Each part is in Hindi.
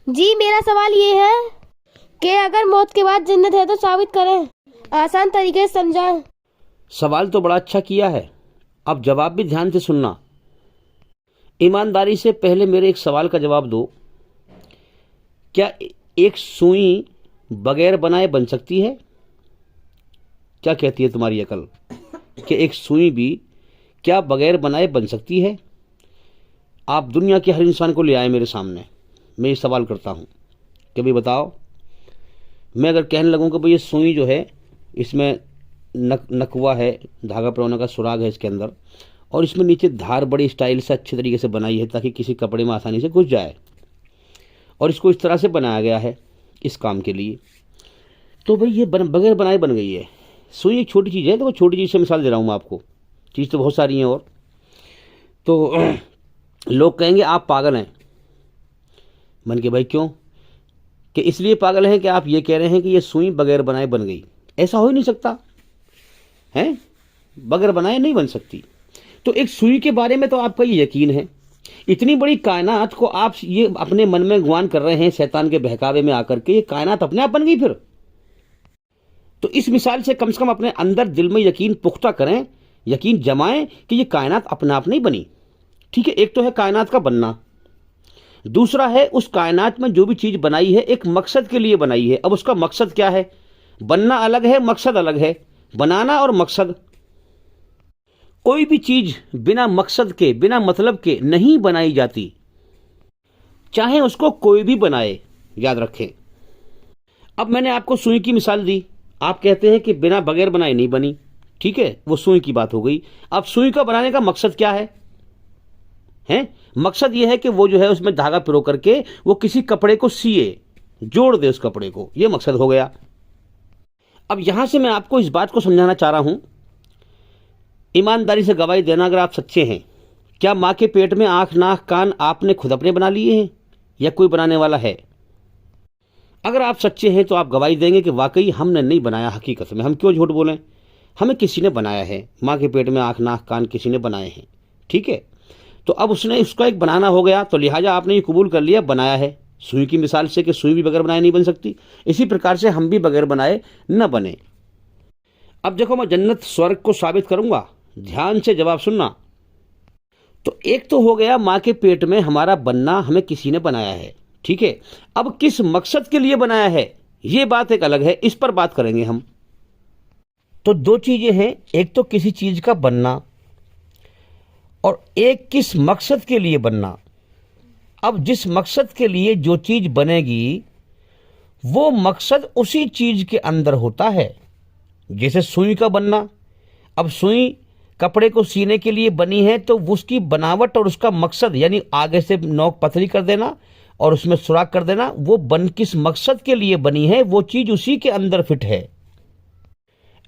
जी मेरा सवाल ये है कि अगर मौत के बाद जन्नत है तो साबित करें, आसान तरीके से समझाएं। सवाल तो बड़ा अच्छा किया है। अब जवाब भी ध्यान से सुनना। ईमानदारी से पहले मेरे एक सवाल का जवाब दो। क्या एक सुई बगैर बनाए बन सकती है? क्या कहती है तुम्हारी अकल कि एक सुई भी क्या बगैर बनाए बन सकती है? आप दुनिया के हर इंसान को ले आए मेरे सामने, मैं ये सवाल करता हूँ कि भाई बताओ, मैं अगर कहने लगूँ कि भाई ये सुई जो है इसमें नकवा है, धागा पिरोने का सुराग है इसके अंदर, और इसमें नीचे धार बड़ी स्टाइल से अच्छे तरीके से बनाई है ताकि किसी कपड़े में आसानी से घुस जाए, और इसको इस तरह से बनाया गया है इस काम के लिए, तो भाई ये बगैर बनाए बन गई है। सुई एक छोटी चीज़ है, तो वो छोटी चीज़ से मिसाल दे रहा हूँ मैं आपको, चीज़ तो बहुत सारी हैं। और तो लोग कहेंगे आप पागल हैं। मन के भाई क्यों? कि इसलिए पागल हैं कि आप ये कह रहे हैं कि ये सुई बगैर बनाए बन गई। ऐसा हो ही नहीं सकता है, बगैर बनाए नहीं बन सकती। तो एक सुई के बारे में तो आपका ये यकीन है। इतनी बड़ी कायनात को आप ये अपने मन में गुमान कर रहे हैं शैतान के बहकावे में आकर के, ये कायनात अपने आप बन गई फिर। तो इस मिसाल से कम अपने अंदर दिल में यकीन पुख्ता करें, यकीन जमाएं कि ये कायनात अपने आप नहीं बनी। ठीक है, एक तो है कायनात का बनना, दूसरा है उस कायनात में जो भी चीज बनाई है एक मकसद के लिए बनाई है। अब उसका मकसद क्या है? बनना अलग है, मकसद अलग है। बनाना और मकसद, कोई भी चीज बिना मकसद के, बिना मतलब के नहीं बनाई जाती, चाहे उसको कोई भी बनाए, याद रखें। अब मैंने आपको सुई की मिसाल दी, आप कहते हैं कि बिना बगैर बनाए नहीं बनी। ठीक है, वो सुई की बात हो गई। अब सुई का बनाने का मकसद क्या है? मकसद ये है कि वो जो है उसमें धागा पिरो करके वो किसी कपड़े को सिए, जोड़ दे उस कपड़े को, ये मकसद हो गया। अब यहां से मैं आपको इस बात को समझाना चाह रहा हूं, ईमानदारी से गवाही देना अगर आप सच्चे हैं। क्या मां के पेट में आंख नाक कान आपने खुद अपने बना लिए हैं या कोई बनाने वाला है? अगर आप सच्चे हैं तो आप गवाही देंगे कि वाकई हमने नहीं बनाया। हकीकत में हम क्यों झूठ बोलें, हमें किसी ने बनाया है। मां के पेट में आंख नाक कान किसी ने बनाए हैं। ठीक है, तो अब उसने उसका एक बनाना हो गया, तो लिहाजा आपने ये कबूल कर लिया बनाया है, सुई की मिसाल से कि सुई भी बगैर बनाए नहीं बन सकती। इसी प्रकार से हम भी बगैर बनाए न बने। अब देखो, मैं जन्नत स्वर्ग को साबित करूंगा, ध्यान से जवाब सुनना। तो एक तो हो गया मां के पेट में हमारा बनना, हमें किसी ने बनाया है। ठीक है, अब किस मकसद के लिए बनाया है ये बात एक अलग है, इस पर बात करेंगे हम। तो दो चीजें हैं, एक तो किसी चीज का बनना और एक किस मकसद के लिए बनना। अब जिस मकसद के लिए जो चीज बनेगी वो मकसद उसी चीज के अंदर होता है। जैसे सुई का बनना, अब सुई कपड़े को सीने के लिए बनी है, तो उसकी बनावट और उसका मकसद यानी आगे से नोक पतली कर देना और उसमें सुराख कर देना, वो बन किस मकसद के लिए बनी है वो चीज उसी के अंदर फिट है।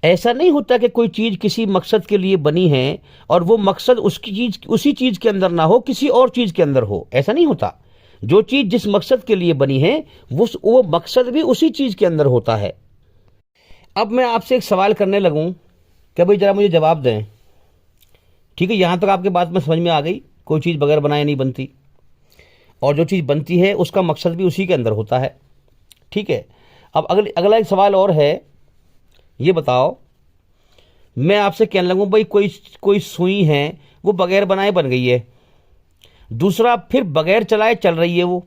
ऐसा नहीं होता कि कोई चीज किसी मकसद के लिए बनी है और वो मकसद उसी चीज के अंदर ना हो, किसी और चीज के अंदर हो। ऐसा नहीं होता। जो चीज जिस मकसद के लिए बनी है वो मकसद भी उसी चीज के अंदर होता है। अब मैं आपसे एक सवाल करने लगूं कि भाई जरा मुझे जवाब दें। ठीक है, यहां तक आपके बात में समझ में आ गई, कोई चीज बगैर बनाए नहीं बनती, और जो चीज बनती है उसका मकसद भी उसी के अंदर होता है। ठीक है, अब अगला एक सवाल और है, ये बताओ, मैं आपसे कहने लगूं भाई कोई सुई है वो बगैर बनाए बन गई है, दूसरा फिर बगैर चलाए चल रही है वो,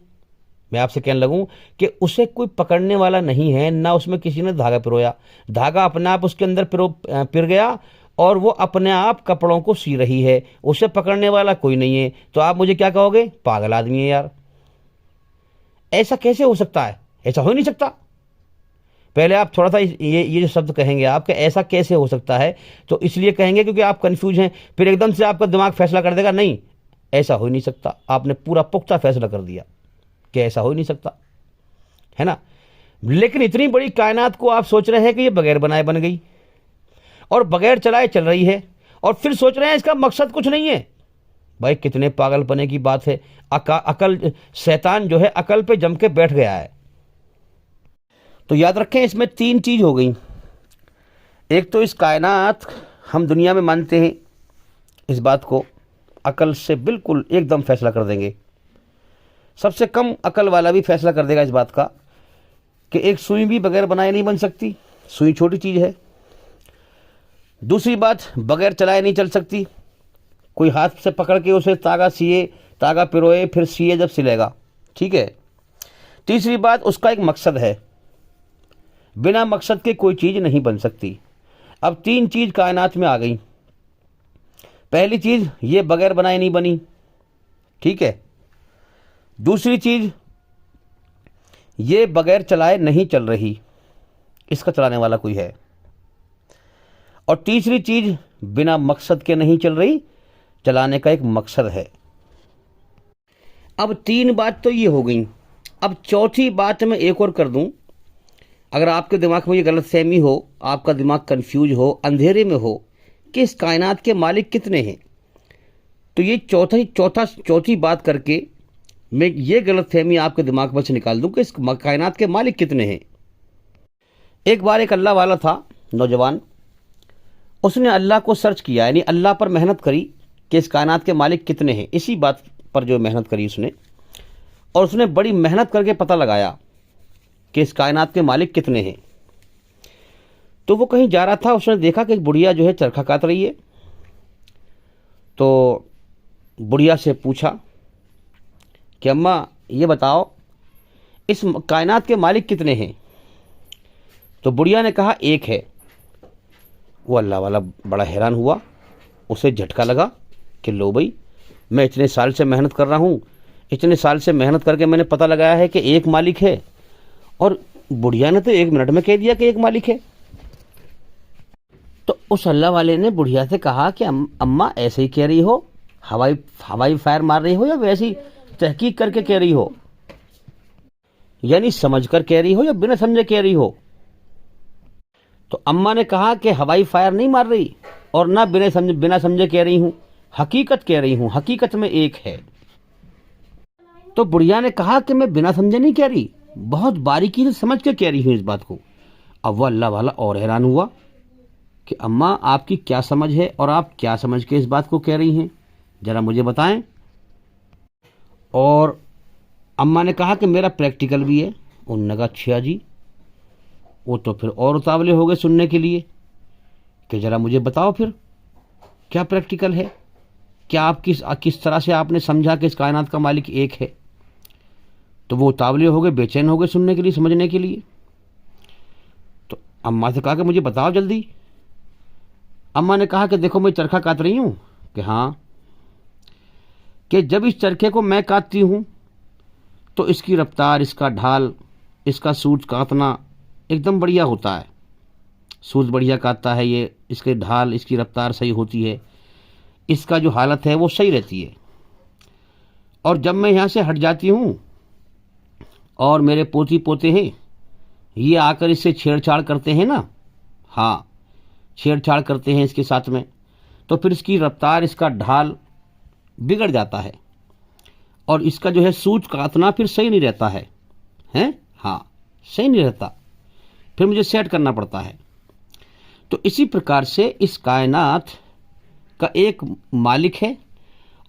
मैं आपसे कहने लगूं कि उसे कोई पकड़ने वाला नहीं है, ना उसमें किसी ने धागा पिरोया, धागा अपने आप उसके अंदर पिर गया और वो अपने आप कपड़ों को सी रही है, उसे पकड़ने वाला कोई नहीं है। तो आप मुझे क्या कहोगे? पागल आदमी है यार, ऐसा कैसे हो सकता है? ऐसा हो ही नहीं सकता। पहले आप थोड़ा सा ये जो शब्द कहेंगे आप कि ऐसा कैसे हो सकता है, तो इसलिए कहेंगे क्योंकि आप कंफ्यूज हैं। फिर एकदम से आपका दिमाग फैसला कर देगा नहीं ऐसा हो ही नहीं सकता। आपने पूरा पुख्ता फैसला कर दिया कि ऐसा हो ही नहीं सकता, है ना। लेकिन इतनी बड़ी कायनात को आप सोच रहे हैं कि ये बगैर बनाए बन गई और बगैर चलाए चल रही है, और फिर सोच रहे हैं इसका मकसद कुछ नहीं है। भाई कितने पागलपने की बात है। अकल, शैतान जो है अकल पे जम के बैठ गया है। तो याद रखें, इसमें तीन चीज हो गई। एक तो इस कायनात, हम दुनिया में मानते हैं इस बात को, अकल से बिल्कुल एकदम फैसला कर देंगे। सबसे कम अकल वाला भी फैसला कर देगा इस बात का कि एक सुई भी बगैर बनाए नहीं बन सकती, सुई छोटी चीज़ है। दूसरी बात, बगैर चलाए नहीं चल सकती, कोई हाथ से पकड़ के उसे तागा सिए, तागा पिरोए, फिर सिए जब सिलेगा, ठीक है। तीसरी बात, उसका एक मकसद है, बिना मकसद के कोई चीज़ नहीं बन सकती। अब 3 चीज़ कायनात में आ गई। पहली चीज़, ये बगैर बनाए नहीं बनी, ठीक है। दूसरी चीज़, ये बगैर चलाए नहीं चल रही, इसका चलाने वाला कोई है। और तीसरी चीज़, बिना मकसद के नहीं चल रही, चलाने का एक मकसद है। अब 3 बात तो ये हो गई। अब चौथी बात मैं एक और कर दूं। अगर आपके दिमाग में ये गलतफहमी हो, आपका दिमाग कंफ्यूज हो, अंधेरे में हो कि इस कायनात के मालिक कितने हैं, तो ये चौथी बात करके मैं ये गलतफहमी आपके दिमाग में से निकाल दूं कि इस कायनात के मालिक कितने हैं। एक बार एक अल्लाह वाला था, नौजवान, उसने अल्लाह को सर्च किया, यानी अल्लाह पर मेहनत करी कि इस कायनात के मालिक कितने हैं। इसी बात पर जो मेहनत करी उसने, और उसने बड़ी मेहनत करके पता लगाया कि इस कायनात के मालिक कितने हैं। तो वो कहीं जा रहा था, उसने देखा कि एक बुढ़िया जो है चरखा काट रही है। तो बुढ़िया से पूछा कि अम्मा ये बताओ, इस कायनात के मालिक कितने हैं? तो बुढ़िया ने कहा एक है। वो अल्लाह वाला बड़ा हैरान हुआ, उसे झटका लगा कि लो भाई, मैं इतने साल से मेहनत कर रहा हूँ, इतने साल से मेहनत करके मैंने पता लगाया है कि एक मालिक है, और बुढ़िया ने तो 1 मिनट में कह दिया कि एक मालिक है। तो उस अल्लाह वाले ने बुढ़िया से कहा कि अम्मा ऐसे ही कह रही हो, हवाई फायर मार रही हो, या वैसी तहकीक करके कह रही हो, यानी समझ कर कह रही हो या बिना समझे कह रही हो? तो अम्मा ने कहा कि हवाई फायर नहीं मार रही और ना बिना समझे कह रही हूं, हकीकत कह रही हूं, हकीकत में एक है। तो बुढ़िया ने कहा कि मैं बिना समझे नहीं कह रही, बहुत बारीकी से समझ के कह रही हूं इस बात को। अब वह अल्लाह वाला और हैरान हुआ कि अम्मा आपकी क्या समझ है और आप क्या समझ के इस बात को कह रही हैं, जरा मुझे बताएं। और अम्मा ने कहा कि मेरा प्रैक्टिकल भी है। उन्होंने कहा अच्छा जी। वो तो फिर और उतावले हो गए सुनने के लिए कि जरा मुझे बताओ फिर क्या प्रैक्टिकल है, क्या आप किस तरह से आपने समझा कि इस कायनात का मालिक एक है। तो वो उतावले हो गए, बेचैन हो गए सुनने के लिए, समझने के लिए। तो अम्मा से कहा कि मुझे बताओ जल्दी। अम्मा ने कहा कि देखो मैं चरखा काट रही हूँ, कि हाँ, कि जब इस चरखे को मैं काटती हूँ तो इसकी रफ्तार, इसका ढाल, इसका सूज काटना एकदम बढ़िया होता है, सूज बढ़िया काटता है ये, इसके ढाल, इसकी रफ्तार सही होती है, इसका जो हालत है वो सही रहती है। और जब मैं यहाँ से हट जाती हूँ और मेरे पोती पोते हैं, ये आकर इससे छेड़छाड़ करते हैं ना, हाँ छेड़छाड़ करते हैं इसके साथ में, तो फिर इसकी रफ्तार, इसका ढाल बिगड़ जाता है और इसका जो है सूज काटना फिर सही नहीं रहता है, हैं? हाँ, सही नहीं रहता, फिर मुझे सेट करना पड़ता है। तो इसी प्रकार से इस कायनात का एक मालिक है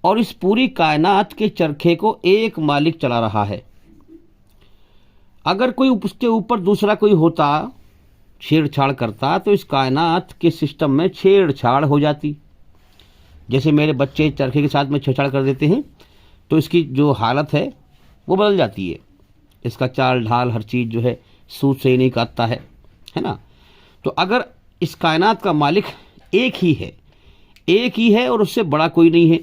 और इस पूरी कायनात के चरखे को एक मालिक चला रहा है। अगर कोई उसके ऊपर दूसरा कोई होता, छेड़छाड़ करता, तो इस कायनात के सिस्टम में छेड़छाड़ हो जाती। जैसे मेरे बच्चे चरखे के साथ में छेड़छाड़ कर देते हैं तो इसकी जो हालत है वो बदल जाती है, इसका चाल ढाल हर चीज़ जो है सूद सही नहीं काटता है ना। तो अगर इस कायनात का मालिक एक ही है और उससे बड़ा कोई नहीं है,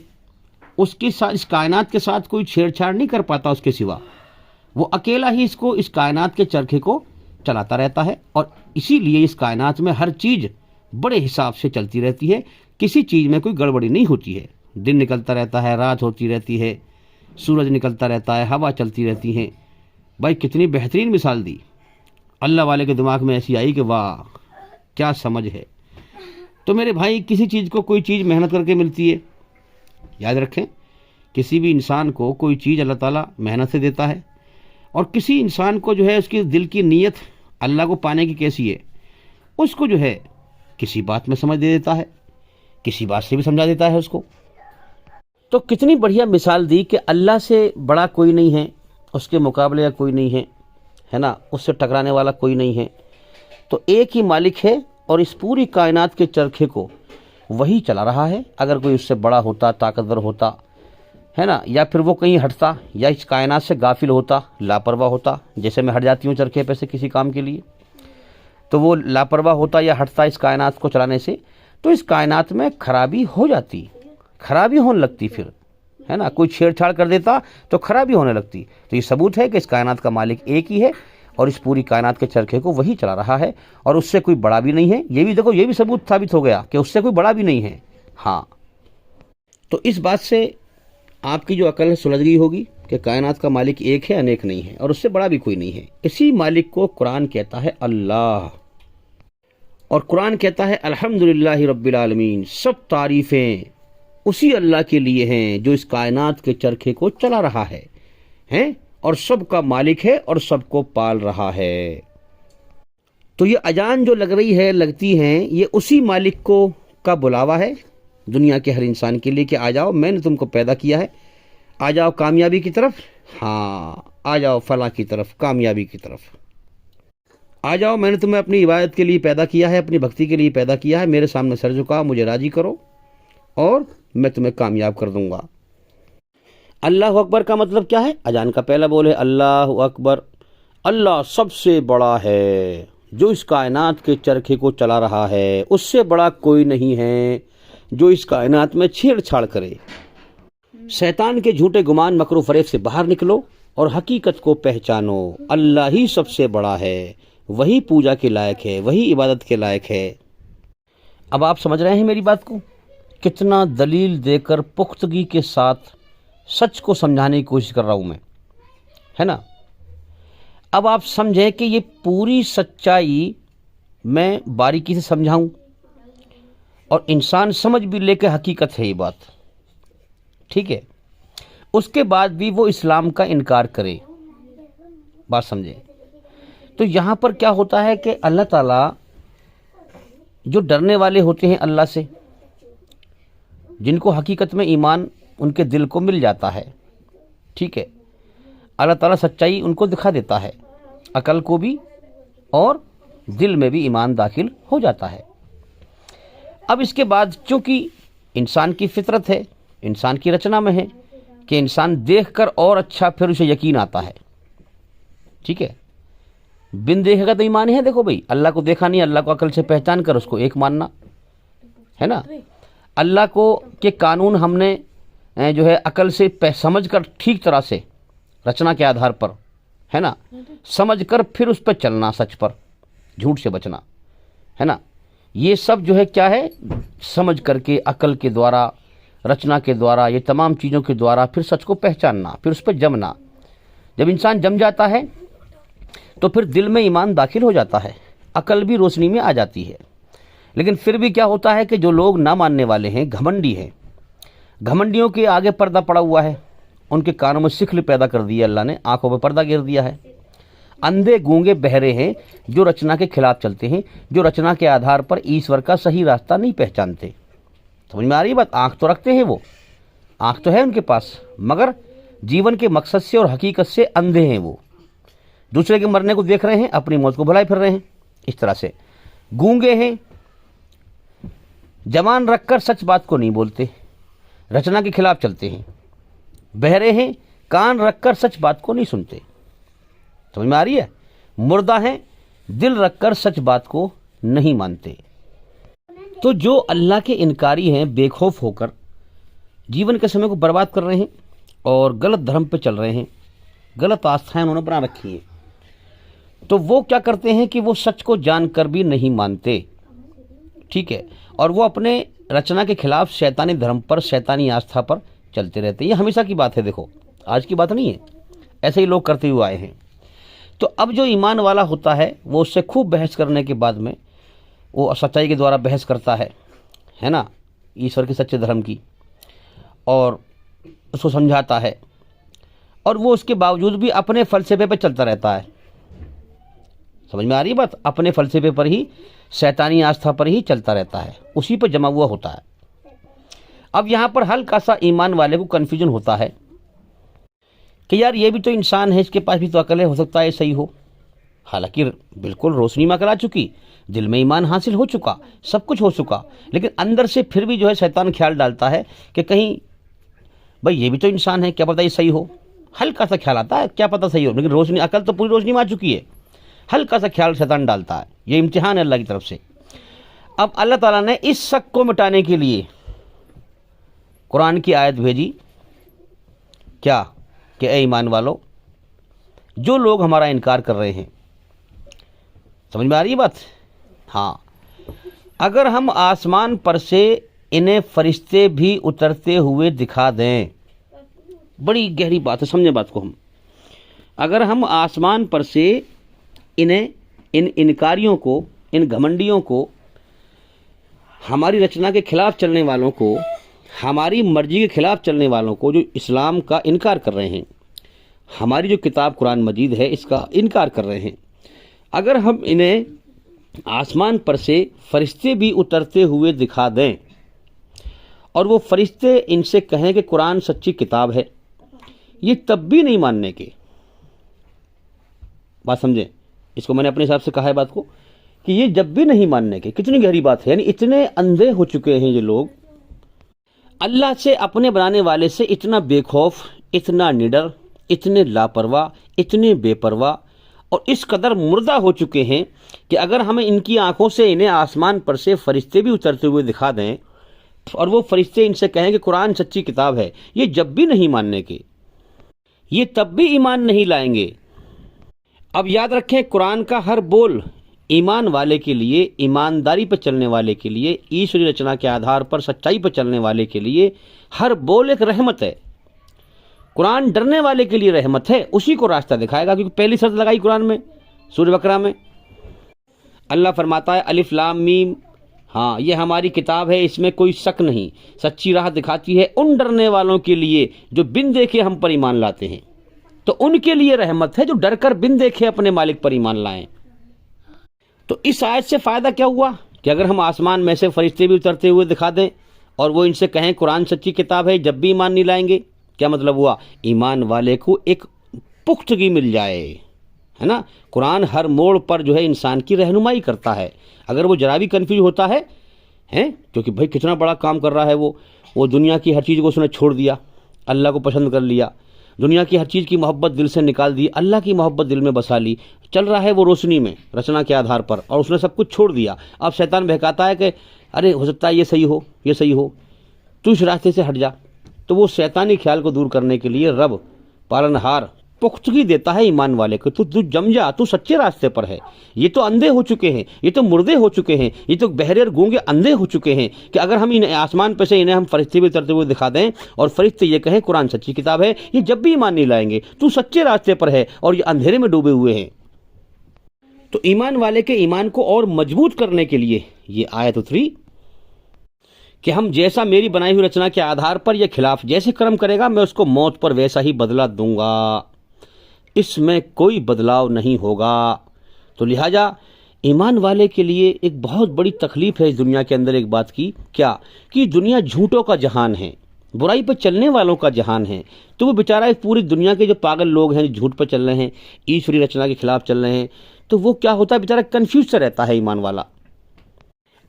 उसके साथ, इस कायनात के साथ कोई छेड़छाड़ नहीं कर पाता उसके सिवा, वो अकेला ही इस कायनात के चरखे को चलाता रहता है। और इसीलिए इस कायनात में हर चीज़ बड़े हिसाब से चलती रहती है, किसी चीज़ में कोई गड़बड़ी नहीं होती है। दिन निकलता रहता है, रात होती रहती है, सूरज निकलता रहता है, हवा चलती रहती है। भाई कितनी बेहतरीन मिसाल दी, अल्लाह वाले के दिमाग में ऐसी आई कि वाह क्या समझ है। तो मेरे भाई, किसी चीज़ को कोई चीज़ मेहनत करके मिलती है, याद रखें, किसी भी इंसान को कोई चीज़ अल्लाह ताला मेहनत से देता है। और किसी इंसान को जो है उसकी दिल की नीयत अल्लाह को पाने की कैसी है, उसको जो है किसी बात में समझ दे देता है, किसी बात से भी समझा देता है उसको। तो कितनी बढ़िया मिसाल दी कि अल्लाह से बड़ा कोई नहीं है, उसके मुकाबले का कोई नहीं है ना, उससे टकराने वाला कोई नहीं है। तो एक ही मालिक है और इस पूरी कायनात के चरखे को वही चला रहा है। अगर कोई उससे बड़ा होता, ताकतवर होता, है ना, या फिर वो कहीं हटता या इस कायनात से गाफिल होता, लापरवाह होता, जैसे मैं हट जाती हूँ चरखे पे से किसी काम के लिए, तो वो लापरवाह होता या हटता इस कायनात को चलाने से, तो इस कायनात में खराबी हो जाती, खराबी होने लगती फिर, है ना। कोई छेड़छाड़ कर देता तो खराबी होने लगती। तो ये सबूत है कि इस कायनात का मालिक एक ही है और इस पूरी कायनात के चरखे को वही चला रहा है और उससे कोई बड़ा भी नहीं है। ये भी देखो, ये भी सबूत साबित हो गया कि उससे कोई बड़ा भी नहीं है। हाँ, तो इस बात से आपकी जो अकल है सुलझ गई होगी कि कायनात का मालिक एक है, अनेक नहीं है और उससे बड़ा भी कोई नहीं है। इसी मालिक को कुरान कहता है अल्लाह, और कुरान कहता है अल्हम्दुलिल्लाहि रब्बिल आलमीन, सब तारीफ़ें उसी अल्लाह के लिए हैं जो इस कायनात के चरखे को चला रहा है, हैं, और सबका मालिक है और सबको पाल रहा है। तो ये अजान जो लग रही है, लगती हैं, ये उसी मालिक को का बुलावा है दुनिया के हर इंसान के लिए कि आ जाओ, मैंने तुमको पैदा किया है, आ जाओ कामयाबी की तरफ, हाँ आ जाओ फलाह की तरफ, कामयाबी की तरफ आ जाओ। मैंने तुम्हें अपनी इबादत के लिए पैदा किया है, अपनी भक्ति के लिए पैदा किया है, मेरे सामने सर झुकाओ, मुझे राजी करो और मैं तुम्हें कामयाब कर दूंगा। अल्लाह अकबर का मतलब क्या है? अजान का पहला बोल है अल्लाह अकबर। अल्लाह सबसे बड़ा है जो इस कायनात के चरखे को चला रहा है, उससे बड़ा कोई नहीं है जो इस कायनात में छेड़छाड़ करे। शैतान के झूठे गुमान, मकरू फरेब से बाहर निकलो और हकीकत को पहचानो। अल्लाह ही सबसे बड़ा है, वही पूजा के लायक है, वही इबादत के लायक है। अब आप समझ रहे हैं मेरी बात को? कितना दलील देकर पुख्तगी के साथ सच को समझाने की कोशिश कर रहा हूं मैं, है ना। अब आप समझें कि ये पूरी सच्चाई मैं बारीकी से समझाऊं और इंसान समझ भी ले कि हकीकत है ये बात, ठीक है, उसके बाद भी वो इस्लाम का इनकार करे। बात समझे? तो यहाँ पर क्या होता है कि अल्लाह ताला जो डरने वाले होते हैं अल्लाह से, जिनको हकीकत में ईमान उनके दिल को मिल जाता है, ठीक है, अल्लाह ताला सच्चाई उनको दिखा देता है, अकल को भी और दिल में भी ईमान दाखिल हो जाता है। अब इसके बाद चूंकि इंसान की फितरत है, इंसान की रचना में है कि इंसान देखकर और अच्छा फिर उसे यकीन आता है, ठीक है। बिन देखेगा तो ईमान है। देखो भाई, अल्लाह को देखा नहीं, अल्लाह को अकल से पहचान कर उसको एक मानना, है ना। अल्लाह को के कानून हमने जो है अकल से समझ कर ठीक तरह से रचना के आधार पर, है ना, समझ कर फिर उस पर चलना, सच पर, झूठ से बचना, है ना। ये सब जो है क्या है, समझ करके अकल के द्वारा, रचना के द्वारा, ये तमाम चीज़ों के द्वारा फिर सच को पहचानना, फिर उस पर जमना। जब इंसान जम जाता है तो फिर दिल में ईमान दाखिल हो जाता है, अकल भी रोशनी में आ जाती है। लेकिन फिर भी क्या होता है कि जो लोग ना मानने वाले हैं, घमंडी हैं, घमंडियों के आगे पर्दा पड़ा हुआ है, उनके कानों में सिखल पैदा कर दिया अल्लाह ने, आंखों पर पर्दा गिर दिया है। अंधे गूंगे बहरे हैं जो रचना के खिलाफ चलते हैं, जो रचना के आधार पर ईश्वर का सही रास्ता नहीं पहचानते। समझ में आ रही बात? आंख तो रखते हैं वो, आंख तो है उनके पास, मगर जीवन के मकसद से और हकीकत से अंधे हैं। वो दूसरे के मरने को देख रहे हैं, अपनी मौत को भुलाए फिर रहे हैं। इस तरह से गूंगे हैं, जबान रखकर सच बात को नहीं बोलते, रचना के खिलाफ चलते हैं। बहरे हैं, कान रखकर सच बात को नहीं सुनते। समझ में आ रही है? मुर्दा हैं, दिल रखकर सच बात को नहीं मानते। तो जो अल्लाह के इनकारी हैं, बेखौफ होकर जीवन के समय को बर्बाद कर रहे हैं और गलत धर्म पे चल रहे हैं, गलत आस्थाएं उन्होंने बना रखी हैं, तो वो क्या करते हैं कि वो सच को जानकर भी नहीं मानते, ठीक है, और वो अपने रचना के खिलाफ शैतानी धर्म पर, शैतानी आस्था पर चलते रहते हैं। ये हमेशा की बात है, देखो आज की बात नहीं है, ऐसे ही लोग करते हुए आए हैं। तो अब जो ईमान वाला होता है वो उससे खूब बहस करने के बाद में वो सच्चाई के द्वारा बहस करता है ना, ईश्वर के सच्चे धर्म की, और उसको समझाता है, और वो उसके बावजूद भी अपने फलसफे पर चलता रहता है। समझ में आ रही बात? अपने फलसफे पर ही, शैतानी आस्था पर ही चलता रहता है, उसी पर जमा हुआ होता है। अब यहाँ पर हल्का सा ईमान वाले को कन्फ्यूजन होता है कि यार ये भी तो इंसान है, इसके पास भी तो अकल है, हो सकता है सही हो। हालांकि बिल्कुल रोशनी में अकल आ चुकी, दिल में ईमान हासिल हो चुका, सब कुछ हो चुका, लेकिन अंदर से फिर भी जो है शैतान ख्याल डालता है कि कहीं भाई ये भी तो इंसान है, क्या पता ये सही हो। हल्का सा ख्याल आता है, क्या पता सही हो, लेकिन रोशनी, अकल तो पूरी रोशनी में आ चुकी है, हल्का सा ख्याल शैतान डालता है। ये इम्तिहान है अल्लाह की तरफ से। अब अल्लाह ताला ने इस शक को मिटाने के लिए कुरान की आयत भेजी, क्या कि ए ईमान वालो, जो लोग हमारा इनकार कर रहे हैं, समझ में आ रही है बात? हाँ, अगर हम आसमान पर से इन्हें फरिश्ते भी उतरते हुए दिखा दें, बड़ी गहरी बात है, समझे बात को हम। अगर हम आसमान पर से इन्हें, इन इनकारियों को, इन घमंडियों को, हमारी रचना के खिलाफ चलने वालों को, हमारी मर्जी के खिलाफ चलने वालों को, जो इस्लाम का इनकार कर रहे हैं, हमारी जो किताब कुरान मजीद है इसका इनकार कर रहे हैं, अगर हम इन्हें आसमान पर से फरिश्ते भी उतरते हुए दिखा दें और वो फरिश्ते इनसे कहें कि कुरान सच्ची किताब है, ये तब भी नहीं मानने के। बात समझें, इसको मैंने अपने हिसाब से कहा है बात को, कि ये जब भी नहीं मानने के। कितनी गहरी बात है, यानी इतने अंधे हो चुके हैं ये लोग, अल्लाह से, अपने बनाने वाले से इतना बेखौफ, इतना निडर, इतने लापरवाह, इतने बेपरवाह और इस कदर मुर्दा हो चुके हैं कि अगर हमें इनकी आंखों से इन्हें आसमान पर से फरिश्ते भी उतरते हुए दिखा दें और वो फरिश्ते इनसे कहें कि कुरान सच्ची किताब है, ये जब भी नहीं मानने के, ये तब भी ईमान नहीं लाएंगे। अब याद रखें, कुरान का हर बोल ईमान वाले के लिए, ईमानदारी पर चलने वाले के लिए, ईश्वरी रचना के आधार पर सच्चाई पर चलने वाले के लिए हर बोल एक रहमत है। कुरान डरने वाले के लिए रहमत है, उसी को रास्ता दिखाएगा, क्योंकि पहली शर्त लगाई कुरान में, सूरह बकरा में अल्लाह फरमाता है अलिफ लाम मीम, हाँ ये हमारी किताब है, इसमें कोई शक नहीं, सच्ची राह दिखाती है उन डरने वालों के लिए जो बिन देखे हम पर ईमान लाते हैं। तो उनके लिए रहमत है जो डर कर बिन देखे अपने मालिक पर ईमान लाएं। तो इस आयत से फ़ायदा क्या हुआ कि अगर हम आसमान में से फरिश्ते भी उतरते हुए दिखा दें और वो इनसे कहें कुरान सच्ची किताब है, जब भी ईमान नहीं लाएंगे। क्या मतलब हुआ? ईमान वाले को एक पुख्तगी मिल जाए, है ना। कुरान हर मोड़ पर जो है इंसान की रहनुमाई करता है। अगर वो जरा भी कन्फ्यूज होता है क्योंकि भाई कितना बड़ा काम कर रहा है वो दुनिया की हर चीज़ को उसने छोड़ दिया, अल्लाह को पसंद कर लिया, दुनिया की हर चीज़ की मोहब्बत दिल से निकाल दी, अल्लाह की मोहब्बत दिल में बसा ली, चल रहा है वो रोशनी में रचना के आधार पर, और उसने सब कुछ छोड़ दिया। अब शैतान बहकाता है कि अरे हो सकता है ये सही हो, ये सही हो, तू इस रास्ते से हट जा। तो वो शैतानी ख्याल को दूर करने के लिए रब पालनहार पुख्तगी देता है ईमान वाले को, तू जम जा, तू सच्चे रास्ते पर है। ये तो अंधे हो चुके हैं, ये तो मुर्दे हो चुके हैं, ये तो बहरे और गूंगे अंधे हो चुके हैं कि अगर हम इन्हें आसमान पे से इन्हें हम फरिश्ते भी उतरते हुए दिखा दें और फरिश्ते ये कहें कुरान सच्ची किताब है, ये जब भी ईमान नहीं लाएंगे। तू सच्चे रास्ते पर है और ये अंधेरे में डूबे हुए हैं। तो ईमान वाले के ईमान को और मजबूत करने के लिए ये आयत उतरी कि हम जैसा मेरी बनाई हुई रचना के आधार पर या खिलाफ जैसे कर्म करेगा, मैं उसको मौत पर वैसा ही बदला दूंगा, इसमें कोई बदलाव नहीं होगा। तो लिहाजा ईमान वाले के लिए एक बहुत बड़ी तकलीफ है इस दुनिया के अंदर एक बात की, क्या कि दुनिया झूठों का जहान है, बुराई पर चलने वालों का जहान है। तो वो बेचारा एक पूरी दुनिया के जो पागल लोग हैं, झूठ पर चल रहे हैं, ईश्वरी रचना के खिलाफ चल रहे हैं, तो वो क्या होता है, बेचारा कन्फ्यूज सा रहता है ईमान वाला।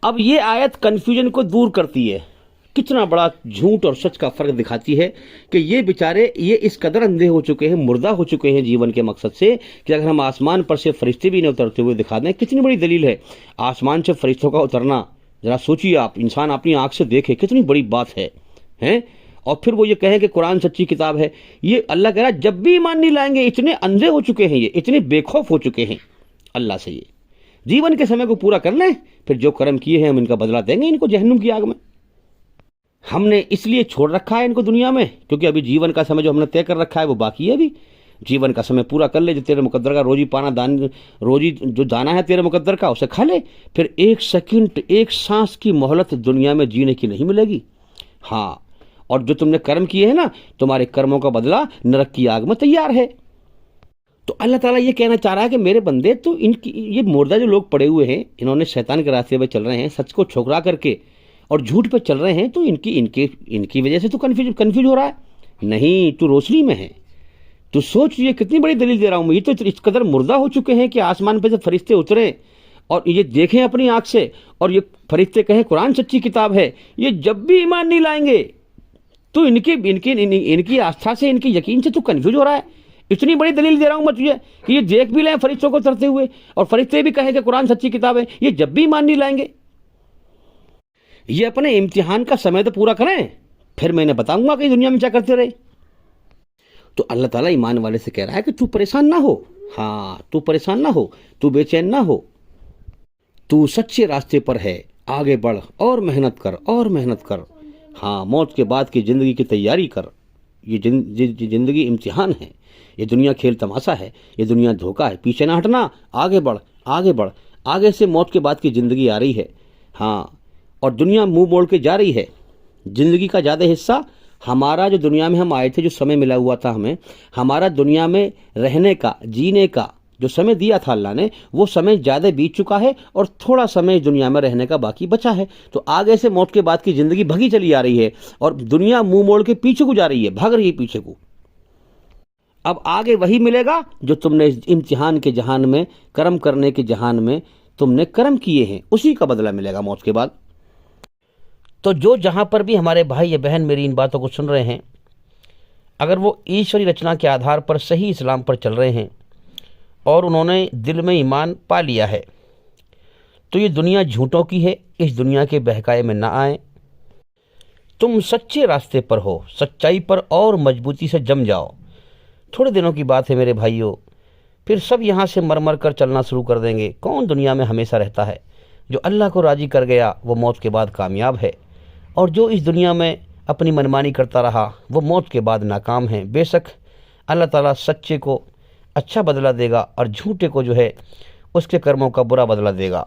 अब ये आयत कन्फ्यूजन को दूर करती है। कितना बड़ा झूठ और सच का फर्क दिखाती है कि ये बेचारे ये इस कदर अंधे हो चुके हैं, मुर्दा हो चुके हैं जीवन के मकसद से कि अगर हम आसमान पर से फरिश्ते भी नहीं उतरते हुए दिखा दें। कितनी बड़ी दलील है आसमान से फरिश्तों का उतरना, जरा सोचिए आप, इंसान अपनी आंख से देखे, कितनी बड़ी बात है। और फिर वो ये कहें कि कुरान सच्ची किताब है। ये अल्लाह कह रहा है जब भी ईमान नहीं लाएंगे, इतने अंधे हो चुके हैं, ये इतने बेखौफ हो चुके हैं अल्लाह से, ये जीवन के समय को पूरा कर लें, फिर जो कर्म किए हैं हम इनका बदला देंगे इनको जहन्नुम की आग में। हमने इसलिए छोड़ रखा है इनको दुनिया में क्योंकि अभी जीवन का समय जो हमने तय कर रखा है वो बाकी है। अभी जीवन का समय पूरा कर ले, जो तेरे मुकद्दर का रोजी पाना रोजी जो दाना है तेरे मुकद्दर का उसे खा ले, फिर एक सेकंड एक सांस की मोहलत दुनिया में जीने की नहीं मिलेगी। हाँ, और जो तुमने कर्म किए हैं ना, तुम्हारे कर्मों का बदला नरक की आग में तैयार है। तो अल्लाह ताला ये कहना चाह रहा है कि मेरे बंदे, तो इनकी ये मुर्दा जो लोग पड़े हुए हैं, इन्होंने शैतान के रास्ते पर चल रहे हैं, सच को ठुकरा करके और झूठ पे चल रहे हैं तो इनकी वजह से तो कंफ्यूज हो रहा है। नहीं, तू रोशनी में है। तू सोच, ये कितनी बड़ी दलील दे रहा हूं मैं। ये तो इस कदर मुर्दा हो चुके हैं कि आसमान पे से फरिश्ते उतरे और ये देखें अपनी आंख से, और ये फरिश्ते कहें कुरान सच्ची किताब है, ये जब भी ईमान नहीं लाएंगे। तो इनकी आस्था से, इनकी यकीन से तू कंफ्यूज हो रहा है। इतनी बड़ी दलील दे रहा हूं मैं तुझे कि ये देख भी लें फरिश्तों को उतरते हुए, और फरिश्ते भी कहें कि कुरान सच्ची किताब है, ये जब भी ईमान नहीं लाएंगे। ये अपने इम्तिहान का समय तो पूरा करें, फिर मैंने बताऊंगा कि दुनिया में क्या करते रहे। तो अल्लाह ताला ईमान वाले से कह रहा है कि तू परेशान ना हो। हाँ, तू परेशान ना हो, तू बेचैन ना हो, तू सच्चे रास्ते पर है, आगे बढ़ और मेहनत कर और मेहनत कर। हाँ, मौत के बाद की ज़िंदगी की तैयारी कर। ये ज़िंदगी इम्तिहान है, ये दुनिया खेल तमाशा है, ये दुनिया धोखा है। पीछे ना हटना, आगे बढ़, आगे बढ़। आगे से मौत के बाद की ज़िंदगी आ रही है। हाँ, और दुनिया मुंह मोड़ के जा रही है। ज़िंदगी का ज़्यादा हिस्सा हमारा, जो दुनिया में हम आए थे, जो समय मिला हुआ था हमें, हमारा दुनिया में रहने का, जीने का जो समय दिया था अल्लाह ने, वो समय ज़्यादा बीत चुका है और थोड़ा समय इस दुनिया में रहने का बाकी बचा है। तो आगे से मौत के बाद की ज़िंदगी भगी चली आ रही है और दुनिया मुंह मोड़ के पीछे को जा रही है, भाग रही है पीछे को। अब आगे वही मिलेगा जो तुमने इस इम्तिहान के जहान में, कर्म करने के जहान में तुमने कर्म किए हैं, उसी का बदला मिलेगा मौत के बाद। तो जो जहाँ पर भी हमारे भाई या बहन मेरी इन बातों को सुन रहे हैं, अगर वो ईश्वरी रचना के आधार पर सही इस्लाम पर चल रहे हैं और उन्होंने दिल में ईमान पा लिया है, तो ये दुनिया झूठों की है, इस दुनिया के बहकाए में ना आए। तुम सच्चे रास्ते पर हो, सच्चाई पर और मजबूती से जम जाओ। थोड़े दिनों की बात है मेरे भाइयों, फिर सब यहाँ से मर मर कर चलना शुरू कर देंगे। कौन दुनिया में हमेशा रहता है? जो अल्लाह को राज़ी कर गया वो मौत के बाद कामयाब है, और जो इस दुनिया में अपनी मनमानी करता रहा वो मौत के बाद नाकाम है। बेशक अल्लाह ताला सच्चे को अच्छा बदला देगा और झूठे को जो है उसके कर्मों का बुरा बदला देगा।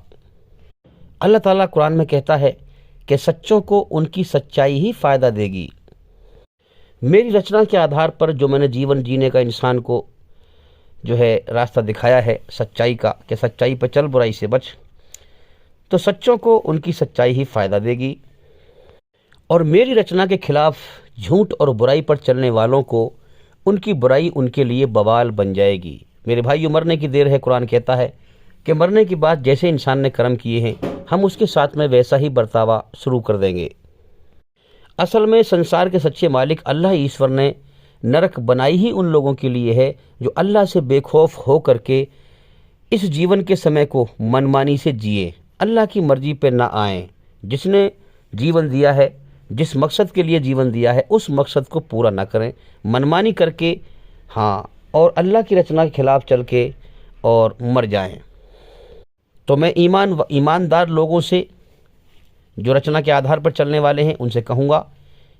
अल्लाह ताला कुरान में कहता है कि सच्चों को उनकी सच्चाई ही फ़ायदा देगी। मेरी रचना के आधार पर जो मैंने जीवन जीने का इंसान को जो है रास्ता दिखाया है सच्चाई का, कि सच्चाई पर चल, बुराई से बच, तो सच्चों को उनकी सच्चाई ही फ़ायदा देगी। और मेरी रचना के खिलाफ झूठ और बुराई पर चलने वालों को उनकी बुराई उनके लिए बवाल बन जाएगी। मेरे भाइयों, मरने की देर है। कुरान कहता है कि मरने के बाद जैसे इंसान ने कर्म किए हैं, हम उसके साथ में वैसा ही बर्तावा शुरू कर देंगे। असल में संसार के सच्चे मालिक अल्लाह ईश्वर ने नरक बनाई ही उन लोगों के लिए है जो अल्लाह से बेखौफ हो करके इस जीवन के समय को मनमानी से जिए, अल्लाह की मर्जी पे ना आए। जिसने जीवन दिया है, जिस मकसद के लिए जीवन दिया है, उस मकसद को पूरा ना करें, मनमानी करके, हाँ, और अल्लाह की रचना के खिलाफ चल के और मर जाएं। तो मैं ईमानदार लोगों से, जो रचना के आधार पर चलने वाले हैं, उनसे कहूँगा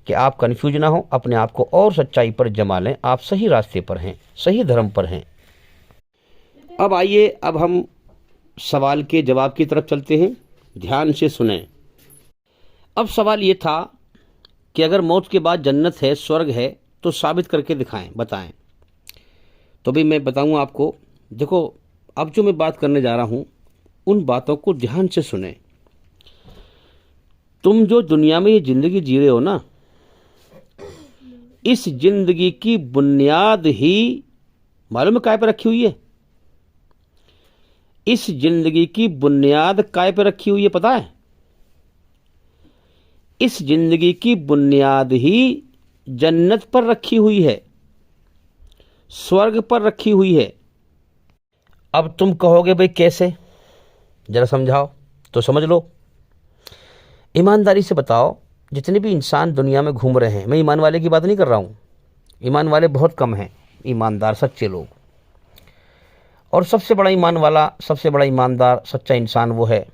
कि आप कन्फ्यूज ना हो, अपने आप को और सच्चाई पर जमा लें। आप सही रास्ते पर हैं, सही धर्म पर हैं। अब आइए, अब हम सवाल के जवाब की तरफ चलते हैं। ध्यान से सुनें। अब सवाल ये था कि अगर मौत के बाद जन्नत है, स्वर्ग है, तो साबित करके दिखाएं, बताएं। तो भी मैं बताऊंगा आपको। देखो, अब जो मैं बात करने जा रहा हूं, उन बातों को ध्यान से सुने। तुम जो दुनिया में ये जिंदगी जी रहे हो ना, इस जिंदगी की बुनियाद ही मालूम है काय पे रखी हुई है? इस जिंदगी की बुनियाद काय पे रखी हुई है पता है? इस जिंदगी की बुनियाद ही जन्नत पर रखी हुई है, स्वर्ग पर रखी हुई है। अब तुम कहोगे भाई कैसे, जरा समझाओ। तो समझ लो, ईमानदारी से बताओ। जितने भी इंसान दुनिया में घूम रहे हैं, मैं ईमान वाले की बात नहीं कर रहा हूँ, ईमान वाले बहुत कम हैं, ईमानदार सच्चे लोग। और सबसे बड़ा ईमान वाला, सबसे बड़ा ईमानदार सच्चा इंसान वो है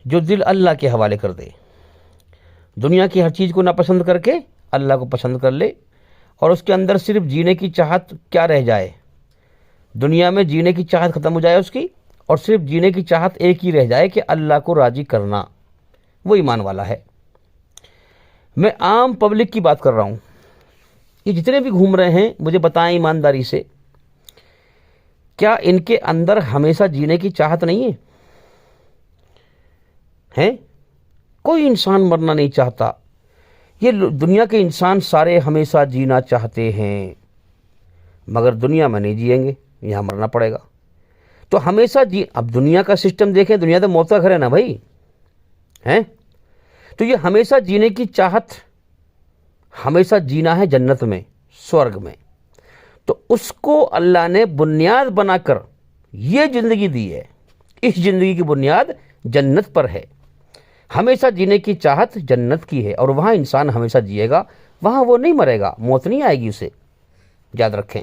जो दिल अल्लाह के हवाले कर दे, दुनिया की हर चीज़ को नापसंद करके अल्लाह को पसंद कर ले, और उसके अंदर सिर्फ जीने की चाहत क्या रह जाए, दुनिया में जीने की चाहत ख़त्म हो जाए उसकी, और सिर्फ जीने की चाहत एक ही रह जाए कि अल्लाह को राज़ी करना। वो ईमान वाला है। मैं आम पब्लिक की बात कर रहा हूँ। ये जितने भी घूम रहे हैं, मुझे बताएं ईमानदारी से, क्या इनके अंदर हमेशा जीने की चाहत नहीं है? हैं? कोई इंसान मरना नहीं चाहता। ये दुनिया के इंसान सारे हमेशा जीना चाहते हैं, मगर दुनिया में नहीं जिएंगे, यहाँ मरना पड़ेगा। तो हमेशा अब दुनिया का सिस्टम देखें, दुनिया तो मौत का घर है ना भाई, हैं? तो ये हमेशा जीने की चाहत, हमेशा जीना है जन्नत में, स्वर्ग में, तो उसको अल्लाह ने बुनियाद बनाकर ये ज़िंदगी दी है। इस ज़िंदगी की बुनियाद जन्नत पर है। हमेशा जीने की चाहत जन्नत की है, और वहाँ इंसान हमेशा जिएगा, वहाँ वो नहीं मरेगा, मौत नहीं आएगी उसे, याद रखें।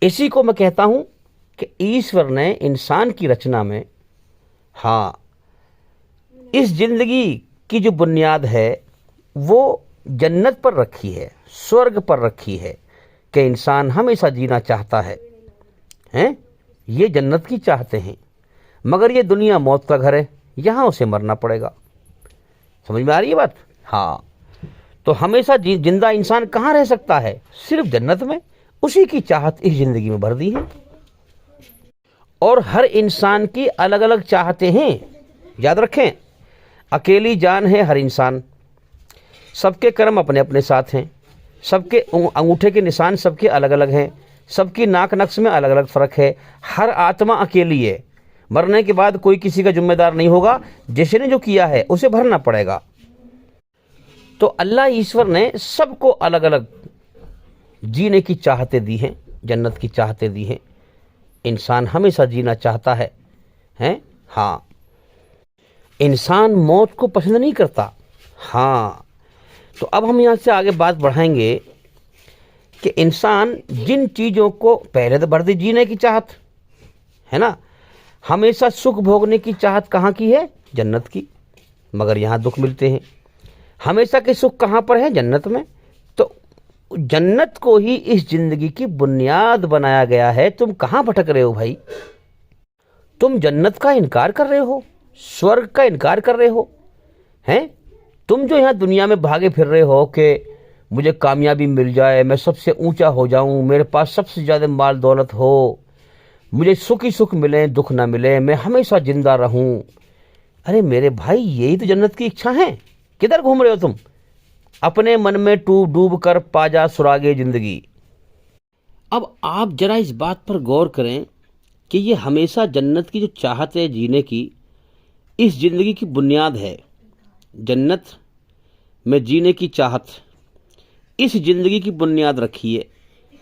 इसी को मैं कहता हूँ कि ईश्वर ने इंसान की रचना में, हाँ, इस ज़िंदगी की जो बुनियाद है वो जन्नत पर रखी है, स्वर्ग पर रखी है, कि इंसान हमेशा जीना चाहता है, हैं? ये जन्नत की चाहते हैं, मगर ये दुनिया मौत का घर है, यहाँ उसे मरना पड़ेगा। समझ में आ रही है बात? हाँ। तो हमेशा जिंदा इंसान कहाँ रह सकता है? सिर्फ जन्नत में। उसी की चाहत इस ज़िंदगी में भर दी है। और हर इंसान की अलग अलग चाहते हैं, याद रखें। अकेली जान है हर इंसान, सबके कर्म अपने अपने साथ हैं, सबके अंगूठे के निशान सबके अलग अलग हैं, सबकी नाक नक्श में अलग अलग फ़र्क है। हर आत्मा अकेली है, मरने के बाद कोई किसी का जिम्मेदार नहीं होगा, जिसने जो किया है उसे भरना पड़ेगा। तो अल्लाह ईश्वर ने सबको अलग अलग जीने की चाहते दी हैं, जन्नत की चाहते दी हैं। इंसान हमेशा जीना चाहता है, हैं? हाँ। इंसान मौत को पसंद नहीं करता। हाँ। तो अब हम यहाँ से आगे बात बढ़ाएंगे कि इंसान जिन चीज़ों को, पहले तो बढ़ दी जीने की चाहत है ना, हमेशा सुख भोगने की चाहत कहाँ की है? जन्नत की, मगर यहाँ दुख मिलते हैं। हमेशा के सुख कहाँ पर है? जन्नत में। तो जन्नत को ही इस जिंदगी की बुनियाद बनाया गया है। तुम कहाँ भटक रहे हो भाई? तुम जन्नत का इनकार कर रहे हो, स्वर्ग का इनकार कर रहे हो, हैं? तुम जो यहाँ दुनिया में भागे फिर रहे हो कि मुझे कामयाबी मिल जाए, मैं सबसे ऊंचा हो जाऊं, मेरे पास सबसे ज़्यादा माल दौलत हो, मुझे सुख ही सुख मिले, दुख ना मिले, मैं हमेशा जिंदा रहूं। अरे मेरे भाई, यही तो जन्नत की इच्छा है। किधर घूम रहे हो तुम? अपने मन में डूब कर पा जा सुरागे जिंदगी। अब आप जरा इस बात पर गौर करें कि ये हमेशा जन्नत की जो चाहत है जीने की, इस जिंदगी की बुनियाद है। जन्नत में जीने की चाहत इस जिंदगी की बुनियाद रखी है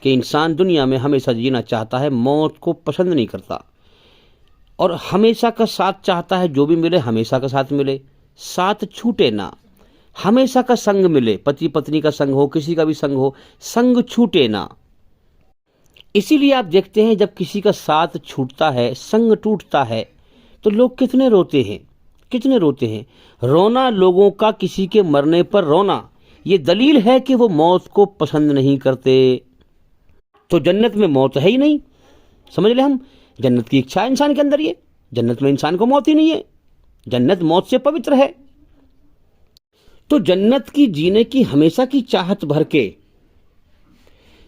कि इंसान दुनिया में हमेशा जीना चाहता है, मौत को पसंद नहीं करता, और हमेशा का साथ चाहता है। जो भी मिले हमेशा का साथ मिले, साथ छूटे ना, हमेशा का संग मिले। पति पत्नी का संग हो, किसी का भी संग हो, संग छूटे ना। इसीलिए आप देखते हैं जब किसी का साथ छूटता है, संग टूटता है, तो लोग कितने रोते हैं, कितने रोते हैं। रोना लोगों का किसी के मरने पर रोना, ये दलील है कि वो मौत को पसंद नहीं करते। तो जन्नत में मौत है ही नहीं, समझ ले हम। जन्नत की इच्छा है इंसान के अंदर, ये जन्नत में इंसान को मौत ही नहीं है। जन्नत मौत से पवित्र है। तो जन्नत की जीने की हमेशा की चाहत भर के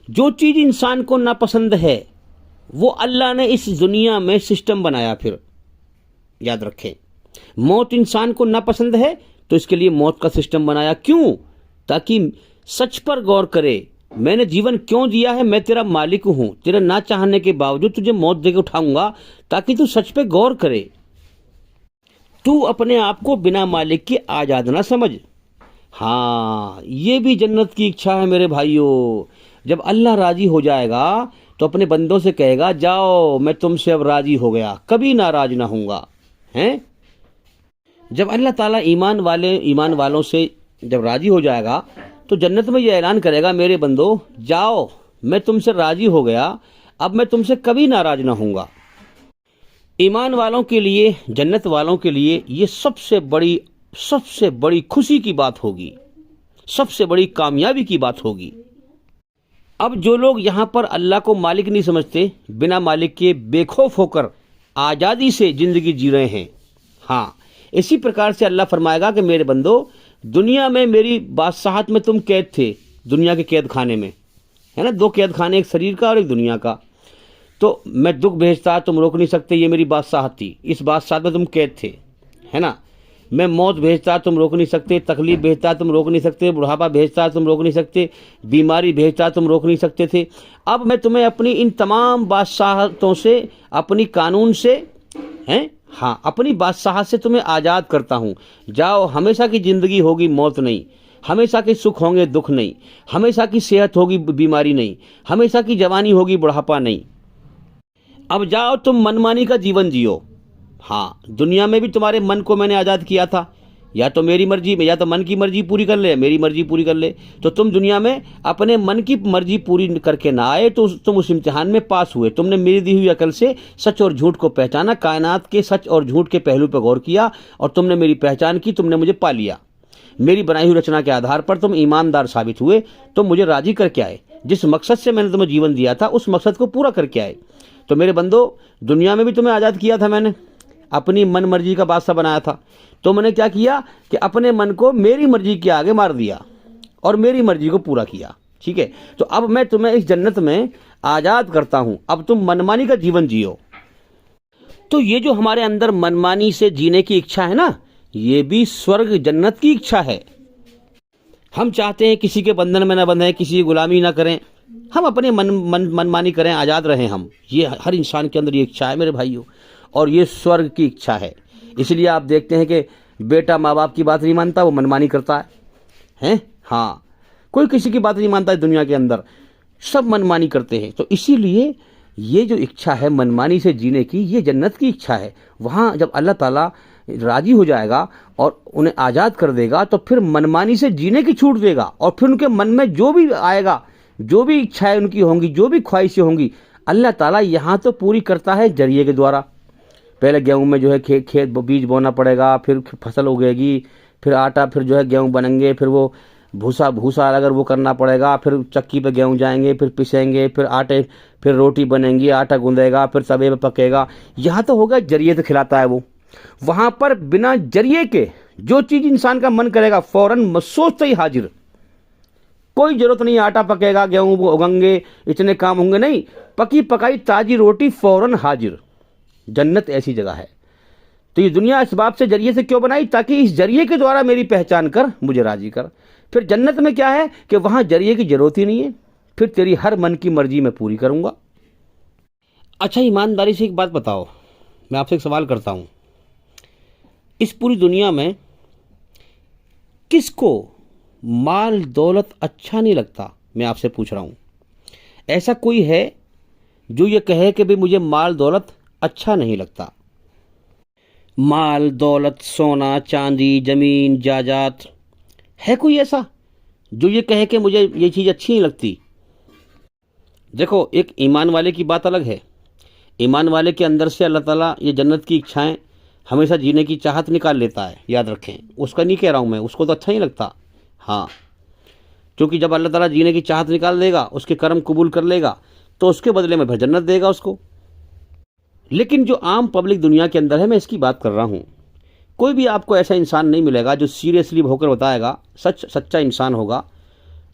जो चीज इंसान को नापसंद है, वो अल्लाह ने इस दुनिया में सिस्टम बनाया। फिर याद रखें, मौत इंसान को नापसंद है तो इसके लिए मौत का सिस्टम बनाया। क्यों? ताकि सच पर गौर करे, मैंने जीवन क्यों दिया है, मैं तेरा मालिक हूं, तेरे ना चाहने के बावजूद तुझे मौत देके उठाऊंगा, ताकि तू सच पे गौर करे। तू अपने आप को बिना मालिक के आजाद ना समझ। हाँ, ये भी जन्नत की इच्छा है मेरे भाइयों। जब अल्लाह राजी हो जाएगा तो अपने बंदों से कहेगा, जाओ मैं तुमसे अब राजी हो गया, कभी नाराज ना होऊंगा, हैं? जब अल्लाह ताला ईमान वालों से जब राजी हो जाएगा तो जन्नत में यह ऐलान करेगा, मेरे बंदो जाओ, मैं तुमसे राजी हो गया, अब मैं तुमसे कभी नाराज ना होऊंगा। ईमान वालों के लिए, जन्नत वालों के लिए ये सबसे बड़ी खुशी की बात होगी, सबसे बड़ी कामयाबी की बात होगी। अब जो लोग यहाँ पर अल्लाह को मालिक नहीं समझते, बिना मालिक के बेखौफ होकर आज़ादी से ज़िंदगी जी रहे हैं, हाँ, इसी प्रकार से अल्लाह फरमाएगा कि मेरे बंदो, दुनिया में मेरी बादशाहत में तुम कैद थे, दुनिया के कैद खाने में, है ना, 2 कैद खाने, एक शरीर का और एक दुनिया का। तो मैं दुख भेजता, तुम रोक नहीं सकते, ये मेरी बादशाहत थी, इस बादशाहत में तुम कैद थे, है ना। मैं मौत भेजता तुम रोक नहीं सकते, तकलीफ भेजता तुम रोक नहीं सकते, बुढ़ापा भेजता तुम रोक नहीं सकते, बीमारी भेजता तुम रोक नहीं सकते थे। अब मैं तुम्हें अपनी इन तमाम बादशाहतों से, अपनी कानून से, हैं, हाँ, अपनी बादशाहत से तुम्हें आज़ाद करता हूँ। जाओ, हमेशा की ज़िंदगी होगी, मौत नहीं, हमेशा के सुख होंगे, दुख नहीं, हमेशा की सेहत होगी, बीमारी नहीं, हमेशा की जवानी होगी, बुढ़ापा नहीं। अब जाओ, तुम मनमानी का जीवन जियो। हाँ, दुनिया में भी तुम्हारे मन को मैंने आज़ाद किया था, या तो मेरी मर्जी में, या तो मन की मर्जी पूरी कर ले, मेरी मर्जी पूरी कर ले। तो तुम दुनिया में अपने मन की मर्जी पूरी करके ना आए तो तुम उस इम्तिहान में पास हुए। तुमने मेरी दी हुई अकल से सच और झूठ को पहचाना, कायनात के सच और झूठ के पहलू पर गौर किया, और तुमने मेरी पहचान की, तुमने मुझे पा लिया। मेरी बनाई हुई रचना के आधार पर तुम ईमानदार साबित हुए, तुम मुझे राजी करके आए। जिस मकसद से मैंने तुम्हें जीवन दिया था, उस मकसद को पूरा करके आए। तो मेरे बंदो, दुनिया में भी तुम्हें आज़ाद किया था मैंने, अपनी मन मर्जी का बादशाह बनाया था। तो मैंने क्या किया कि अपने मन को मेरी मर्जी के आगे मार दिया और मेरी मर्जी को पूरा किया। ठीक है, तो अब मैं तुम्हें इस जन्नत में आज़ाद करता हूं, अब तुम मनमानी का जीवन जियो। तो ये जो हमारे अंदर मनमानी से जीने की इच्छा है ना, ये भी स्वर्ग जन्नत की इच्छा है। हम चाहते हैं किसी के बंधन में न बंधें, किसी की गुलामी ना करें, हम अपने मनमानी करें, आज़ाद रहें हम। ये हर इंसान के अंदर ये इच्छा है मेरे भाइयों, और ये स्वर्ग की इच्छा है। इसलिए आप देखते हैं कि बेटा माँ बाप की बात नहीं मानता, वो मनमानी करता है, हैं? हाँ, कोई किसी की बात नहीं मानता है दुनिया के अंदर, सब मनमानी करते हैं। तो इसीलिए ये जो इच्छा है मनमानी से जीने की, ये जन्नत की इच्छा है। वहाँ जब अल्लाह ताला राजी हो जाएगा और उन्हें आज़ाद कर देगा, तो फिर मनमानी से जीने की छूट देगा, और फिर उनके मन में जो भी आएगा, जो भी इच्छाएं उनकी होंगी, जो भी ख्वाहिशें होंगी, अल्लाह ताला यहाँ तो पूरी करता है जरिए के द्वारा। पहले गेहूं में जो है खेत बीज बोना पड़ेगा, फिर फसल उगेगी, फिर आटा, फिर जो है गेहूं बनेंगे, फिर वो भूसा अगर वो करना पड़ेगा, फिर चक्की पे गेहूं जाएंगे, फिर पिसेंगे, फिर आटे, फिर रोटी बनेंगी, आटा गूंदेगा, फिर तवे पे पकेगा। यहाँ तो होगा जरिए से खिलाता है वो। वहाँ पर बिना जरिए के जो चीज़ इंसान का मन करेगा फौरन सोचते ही हाजिर। कोई जरूरत नहीं आटा पकेगा, गेहूं उगेंगे, इतने काम होंगे, नहीं, पकी पकाई ताजी रोटी फौरन हाजिर। जन्नत ऐसी जगह है। तो ये दुनिया इस बात से जरिए से क्यों बनाई? ताकि इस जरिए के द्वारा मेरी पहचान कर, मुझे राजी कर। फिर जन्नत में क्या है कि वहां जरिए की जरूरत ही नहीं है, फिर तेरी हर मन की मर्जी मैं पूरी करूंगा। अच्छा, ईमानदारी से एक बात बताओ, मैं आपसे एक सवाल करता हूं, इस पूरी दुनिया में किसको माल दौलत अच्छा नहीं लगता? मैं आपसे पूछ रहा हूं, ऐसा कोई है जो ये कहे कि भाई मुझे माल दौलत अच्छा नहीं लगता? माल दौलत, सोना चांदी, जमीन जायदाद, है कोई ऐसा जो ये कहे कि मुझे ये चीज़ अच्छी नहीं लगती? देखो, एक ईमान वाले की बात अलग है। ईमान वाले के अंदर से अल्लाह ताला ये जन्नत की इच्छाएं, हमेशा जीने की चाहत निकाल लेता है, याद रखें। उसका नहीं कह रहा हूँ मैं, उसको तो अच्छा नहीं लगता। हाँ, क्योंकि जब अल्लाह ताला जीने की चाहत निकाल देगा, उसके कर्म कबूल कर लेगा, तो उसके बदले में फिर जन्नत देगा उसको। लेकिन जो आम पब्लिक दुनिया के अंदर है, मैं इसकी बात कर रहा हूँ, कोई भी आपको ऐसा इंसान नहीं मिलेगा जो सीरियसली होकर बताएगा, सच्चा इंसान होगा।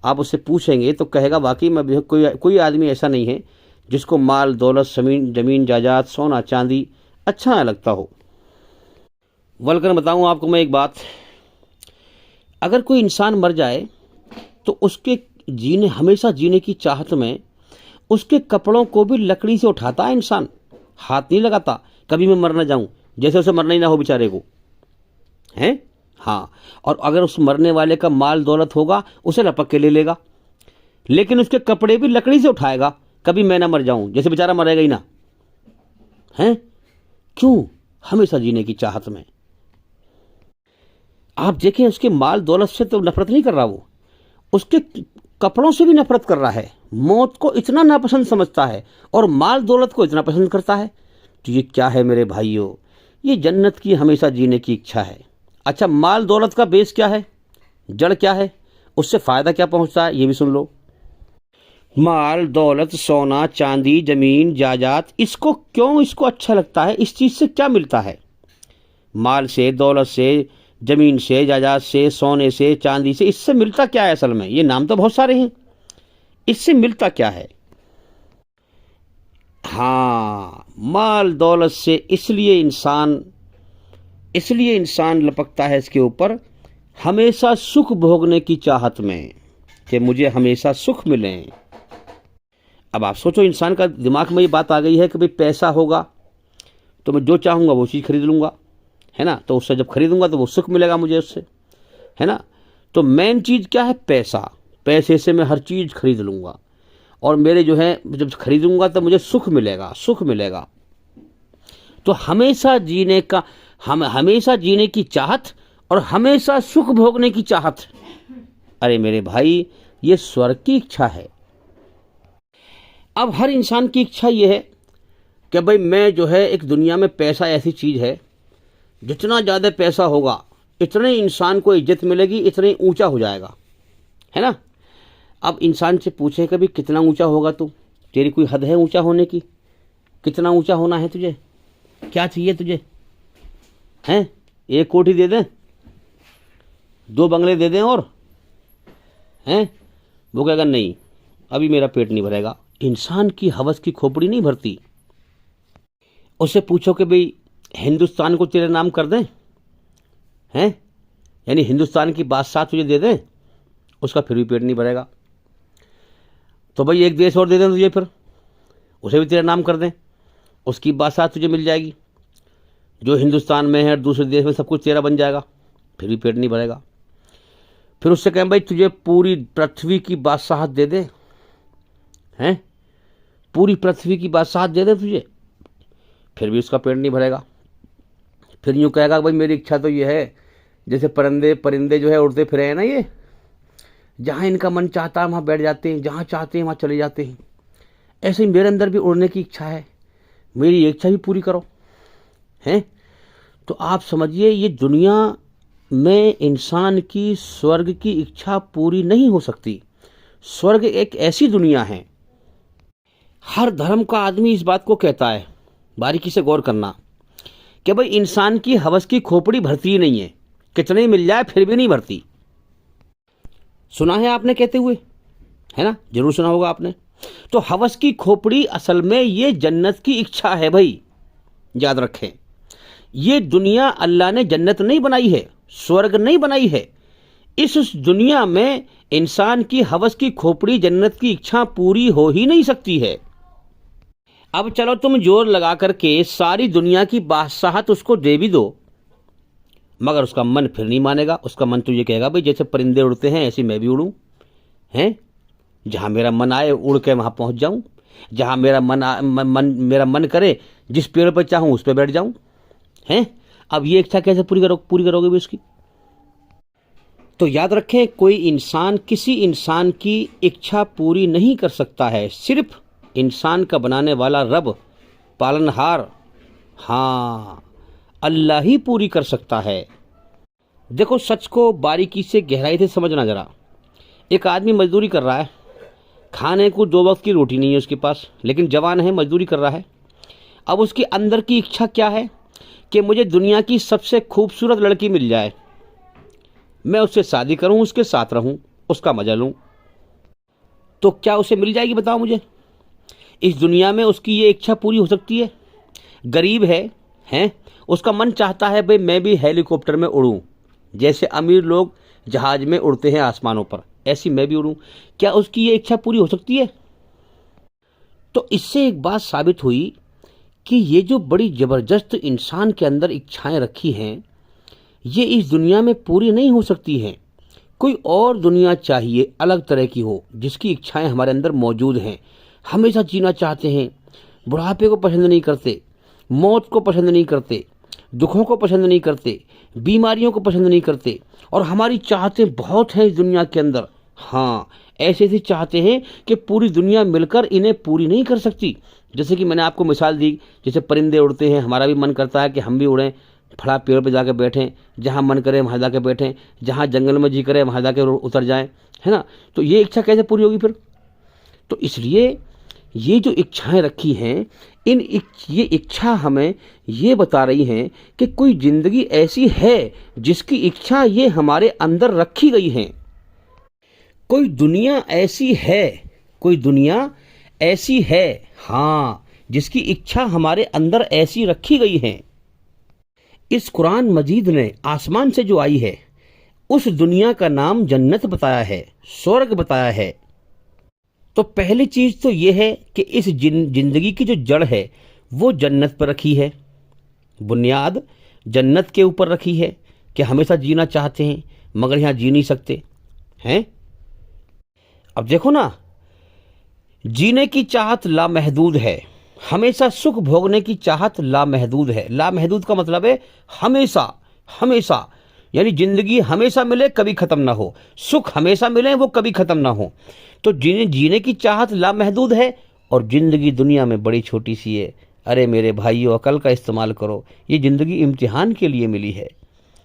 आप उससे पूछेंगे तो कहेगा वाकई में कोई आदमी ऐसा नहीं है जिसको माल दौलत, जमीन जायदाद, सोना चांदी अच्छा ना लगता हो। वलकर बताऊँ आपको मैं एक बात, अगर कोई इंसान मर जाए तो उसके हमेशा जीने की चाहत में उसके कपड़ों को भी लकड़ी से उठाता है इंसान, हाथ नहीं लगाता कभी मैं मर ना जाऊं, जैसे उसे मरना ही ना हो बेचारे को, हैं? हाँ, और अगर उस मरने वाले का माल दौलत होगा उसे लपक के ले लेगा, लेकिन उसके कपड़े भी लकड़ी से उठाएगा, कभी मैं ना मर जाऊं, जैसे बेचारा मरेगा ही ना, हैं? क्यों? हमेशा जीने की चाहत में। आप देखें, उसके माल दौलत से तो नफरत नहीं कर रहा, वो उसके कपड़ों से भी नफरत कर रहा है, मौत को इतना नापसंद समझता है और माल दौलत को इतना पसंद करता है। तो ये क्या है मेरे भाइयों? ये जन्नत की हमेशा जीने की इच्छा है। अच्छा, माल दौलत का बेस क्या है, जड़ क्या है, उससे फ़ायदा क्या पहुंचता है, ये भी सुन लो। माल दौलत, सोना चांदी, जमीन जायदाद, इसको अच्छा लगता है? इस चीज़ से क्या मिलता है? माल से, दौलत से, जमीन से, जायदाद से, सोने से, चांदी से, इससे मिलता क्या है असल में? ये नाम तो बहुत सारे हैं, इससे मिलता क्या है? हाँ, माल दौलत से इसलिए इंसान इसलिए इंसान लपकता है इसके ऊपर हमेशा सुख भोगने की चाहत में कि मुझे हमेशा सुख मिले। अब आप सोचो, इंसान का दिमाग में ये बात आ गई है कि भाई पैसा होगा तो मैं जो चाहूँगा वो चीज़ खरीद लूँगा, है ना। तो उससे जब खरीदूंगा तो वो सुख मिलेगा मुझे उससे, है ना। तो मेन चीज़ क्या है? पैसा। पैसे से मैं हर चीज़ खरीद लूँगा और मेरे जो है जब खरीदूंगा तो मुझे सुख मिलेगा, सुख मिलेगा। तो हमेशा जीने की चाहत और हमेशा सुख भोगने की चाहत, अरे मेरे भाई, ये स्वर्ग की इच्छा है। अब हर इंसान की इच्छा ये है कि भाई मैं जो है एक दुनिया में, पैसा ऐसी चीज़ है, जितना ज़्यादा पैसा होगा इतने इंसान को इज्जत मिलेगी, इतने ऊंचा हो जाएगा, है ना। अब इंसान से पूछे कभी कितना ऊंचा होगा तू, तेरी कोई हद है ऊंचा होने की? कितना ऊंचा होना है तुझे? क्या चाहिए तुझे? हैं? 1 कोठी दे दें, 2 बंगले दे दें और, हैं? वो कहेगा नहीं, अभी मेरा पेट नहीं भरेगा। इंसान की हवस की खोपड़ी नहीं भरती। उससे पूछो कि भाई हिंदुस्तान को तेरे नाम कर दें, हैं, यानी हिंदुस्तान की बादशाह तुझे दे दें, उसका फिर भी पेट नहीं भरेगा। तो भाई एक देश और दे दें तुझे, फिर उसे भी तेरा नाम कर दें, उसकी बादशाह तुझे मिल जाएगी, जो हिंदुस्तान में है और दूसरे देश में सब कुछ तेरा बन जाएगा, फिर भी पेट नहीं भरेगा। फिर उससे कहें भाई तुझे पूरी पृथ्वी की बादशाहत दे दें, हैं, पूरी पृथ्वी की बादशाहत दे दें तुझे, फिर भी उसका पेट नहीं भरेगा। फिर यूँ कहेगा भाई मेरी इच्छा तो ये है, जैसे परिंदे जो है उड़ते फिरे हैं ना, ये जहाँ इनका मन चाहता है वहाँ बैठ जाते हैं, जहाँ चाहते हैं वहाँ चले जाते हैं, ऐसे ही मेरे अंदर भी उड़ने की इच्छा है, मेरी इच्छा भी पूरी करो, हैं। तो आप समझिए, ये दुनिया में इंसान की स्वर्ग की इच्छा पूरी नहीं हो सकती। स्वर्ग एक ऐसी दुनिया है, हर धर्म का आदमी इस बात को कहता है, बारीकी से गौर करना, कि भाई इंसान की हवस की खोपड़ी भरती ही नहीं है, कितने मिल जाए फिर भी नहीं भरती। सुना है आपने कहते हुए, है ना, जरूर सुना होगा आपने। तो हवस की खोपड़ी असल में ये जन्नत की इच्छा है भाई, याद रखें। ये दुनिया अल्लाह ने जन्नत नहीं बनाई है, स्वर्ग नहीं बनाई है। इस दुनिया में इंसान की हवस की खोपड़ी, जन्नत की इच्छा पूरी हो ही नहीं सकती है। अब चलो तुम जोर लगा करके सारी दुनिया की बादशाहत उसको दे भी दो, मगर उसका मन फिर नहीं मानेगा। उसका मन तो ये कहेगा भाई जैसे परिंदे उड़ते हैं ऐसे मैं भी उड़ूं, हैं, जहां मेरा मन आए उड़ के वहां पहुंच जाऊं, जहां मेरा मेरा मन करे जिस पेड़ पर चाहूं उस पर बैठ जाऊं, हैं। अब ये इच्छा कैसे पूरी करोगे भी उसकी? तो याद रखें, कोई इंसान किसी इंसान की इच्छा पूरी नहीं कर सकता है, सिर्फ इंसान का बनाने वाला रब, पालनहार, हाँ, अल्लाह ही पूरी कर सकता है। देखो, सच को बारीकी से गहराई से समझना जरा। एक आदमी मजदूरी कर रहा है, खाने को 2 वक्त की रोटी नहीं है उसके पास, लेकिन जवान है, मजदूरी कर रहा है। अब उसके अंदर की इच्छा क्या है कि मुझे दुनिया की सबसे खूबसूरत लड़की मिल जाए, मैं उससे शादी करूं, उसके साथ रहूं, उसका मजा लूं। तो क्या उसे मिल जाएगी? बताओ मुझे। इस दुनिया में उसकी ये इच्छा पूरी हो सकती है? गरीब है, हैं, उसका मन चाहता है भाई मैं भी हेलीकॉप्टर में उड़ूं, जैसे अमीर लोग जहाज में उड़ते हैं आसमानों पर, ऐसी मैं भी उड़ूं। क्या उसकी ये इच्छा पूरी हो सकती है? तो इससे एक बात साबित हुई कि ये जो बड़ी जबरदस्त इंसान के अंदर इच्छाएं रखी हैं, ये इस दुनिया में पूरी नहीं हो सकती हैं। कोई और दुनिया चाहिए, अलग तरह की हो, जिसकी इच्छाएं हमारे अंदर मौजूद हैं। हमेशा जीना चाहते हैं, बुढ़ापे को पसंद नहीं करते, मौत को पसंद नहीं करते, दुखों को पसंद नहीं करते, बीमारियों को पसंद नहीं करते, और हमारी चाहतें बहुत हैं इस दुनिया के अंदर। हाँ, ऐसे चाहते हैं कि पूरी दुनिया मिलकर इन्हें पूरी नहीं कर सकती। जैसे कि मैंने आपको मिसाल दी, जैसे परिंदे उड़ते हैं, हमारा भी मन करता है कि हम भी उड़ें, फला पेड़ पर जाकर बैठें, जहाँ मन करे वहाँ जाकर बैठें, जहाँ जंगल में जी करे वहाँ जाकर उतर जाएं, है ना। तो ये इच्छा कैसे पूरी होगी फिर? तो इसलिए ये जो इच्छाएं रखी हैं, ये इच्छा हमें ये बता रही हैं कि कोई जिंदगी ऐसी है जिसकी इच्छा ये हमारे अंदर रखी गई है। कोई दुनिया ऐसी है, कोई दुनिया ऐसी है, हाँ, जिसकी इच्छा हमारे अंदर ऐसी रखी गई है। इस कुरान मजीद ने आसमान से जो आई है उस दुनिया का नाम जन्नत बताया है, स्वर्ग बताया है। तो पहली चीज तो यह है कि इस जिंदगी की जो जड़ है वो जन्नत पर रखी है, बुनियाद जन्नत के ऊपर रखी है कि हमेशा जीना चाहते हैं मगर यहां जी नहीं सकते हैं। अब देखो ना, जीने की चाहत लामहदूद है, हमेशा सुख भोगने की चाहत लामहदूद है। लामहदूद का मतलब है हमेशा हमेशा, यानी जिंदगी हमेशा मिले कभी खत्म ना हो, सुख हमेशा मिले वो कभी खत्म ना हो। तो जीने की चाहत लामहदूद है और जिंदगी दुनिया में बड़ी छोटी सी है। अरे मेरे भाइयों, अकल का इस्तेमाल करो, ये जिंदगी इम्तिहान के लिए मिली है।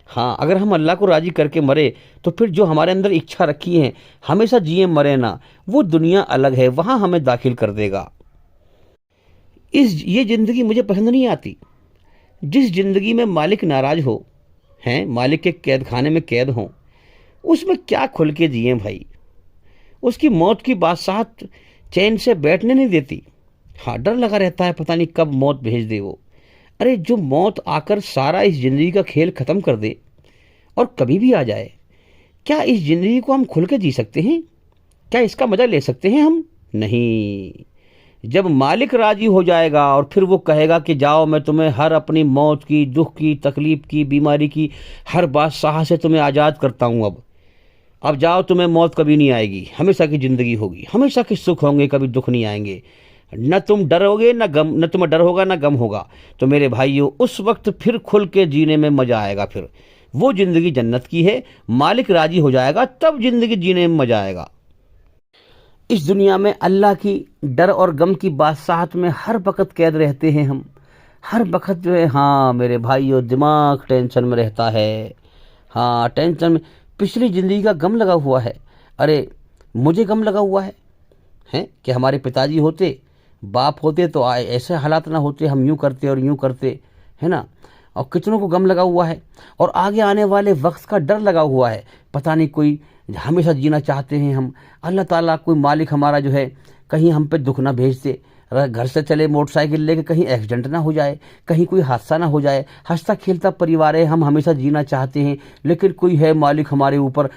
हाँ, अगर हम अल्लाह को राजी करके मरे तो फिर जो हमारे अंदर इच्छा रखी है हमेशा जिए मरे ना, वो दुनिया अलग है, वहां हमें दाखिल कर देगा। ये जिंदगी मुझे पसंद नहीं आती। जिस जिंदगी में मालिक नाराज हो हैं, मालिक के कैद खाने में कैद हों, उसमें क्या खुल के जिए भाई। उसकी मौत की बादशाहत चैन से बैठने नहीं देती। हाँ, डर लगा रहता है पता नहीं कब मौत भेज दे वो। अरे जो मौत आकर सारा इस जिंदगी का खेल खत्म कर दे और कभी भी आ जाए, क्या इस जिंदगी को हम खुल के जी सकते हैं? क्या इसका मजा ले सकते हैं हम? नहीं। जब मालिक राजी हो जाएगा और फिर वो कहेगा कि जाओ, मैं तुम्हें हर अपनी मौत की, दुख की, तकलीफ की, बीमारी की हर बादशाह से तुम्हें आज़ाद करता हूँ। अब जाओ, तुम्हें मौत कभी नहीं आएगी, हमेशा की ज़िंदगी होगी, हमेशा के सुख होंगे, कभी दुख नहीं आएंगे, न तुम डरोगे न गम, न तुम्हें डर होगा न गम होगा। तो मेरे भाइयों, उस वक्त फिर खुल के जीने में मज़ा आएगा। फिर वो ज़िंदगी जन्नत की है, मालिक राजी हो जाएगा तब ज़िंदगी जीने में मज़ा आएगा। इस दुनिया में अल्लाह की डर और गम की बादशाहत में हर वक्त कैद रहते हैं हम। हर वक्त जो है, हाँ मेरे भाइयों, दिमाग टेंशन में रहता है। हाँ, टेंशन में पिछली ज़िंदगी का गम लगा हुआ है। अरे मुझे गम लगा हुआ है हैं कि हमारे पिताजी होते, बाप होते तो ऐसे हालात ना होते, हम यूँ करते और यूँ करते, है ना। और कितनों को गम लगा हुआ है और आगे आने वाले वक्त का डर लगा हुआ है। पता नहीं, कोई हमेशा जीना चाहते हैं हम, अल्लाह ताला कोई मालिक हमारा जो है कहीं हम पे दुख ना भेज दे। घर से चले मोटरसाइकिल लेके कहीं एक्सीडेंट ना हो जाए, कहीं कोई हादसा ना हो जाए। हंसता खेलता परिवार है, हम हमेशा जीना चाहते हैं, लेकिन कोई है मालिक हमारे ऊपर,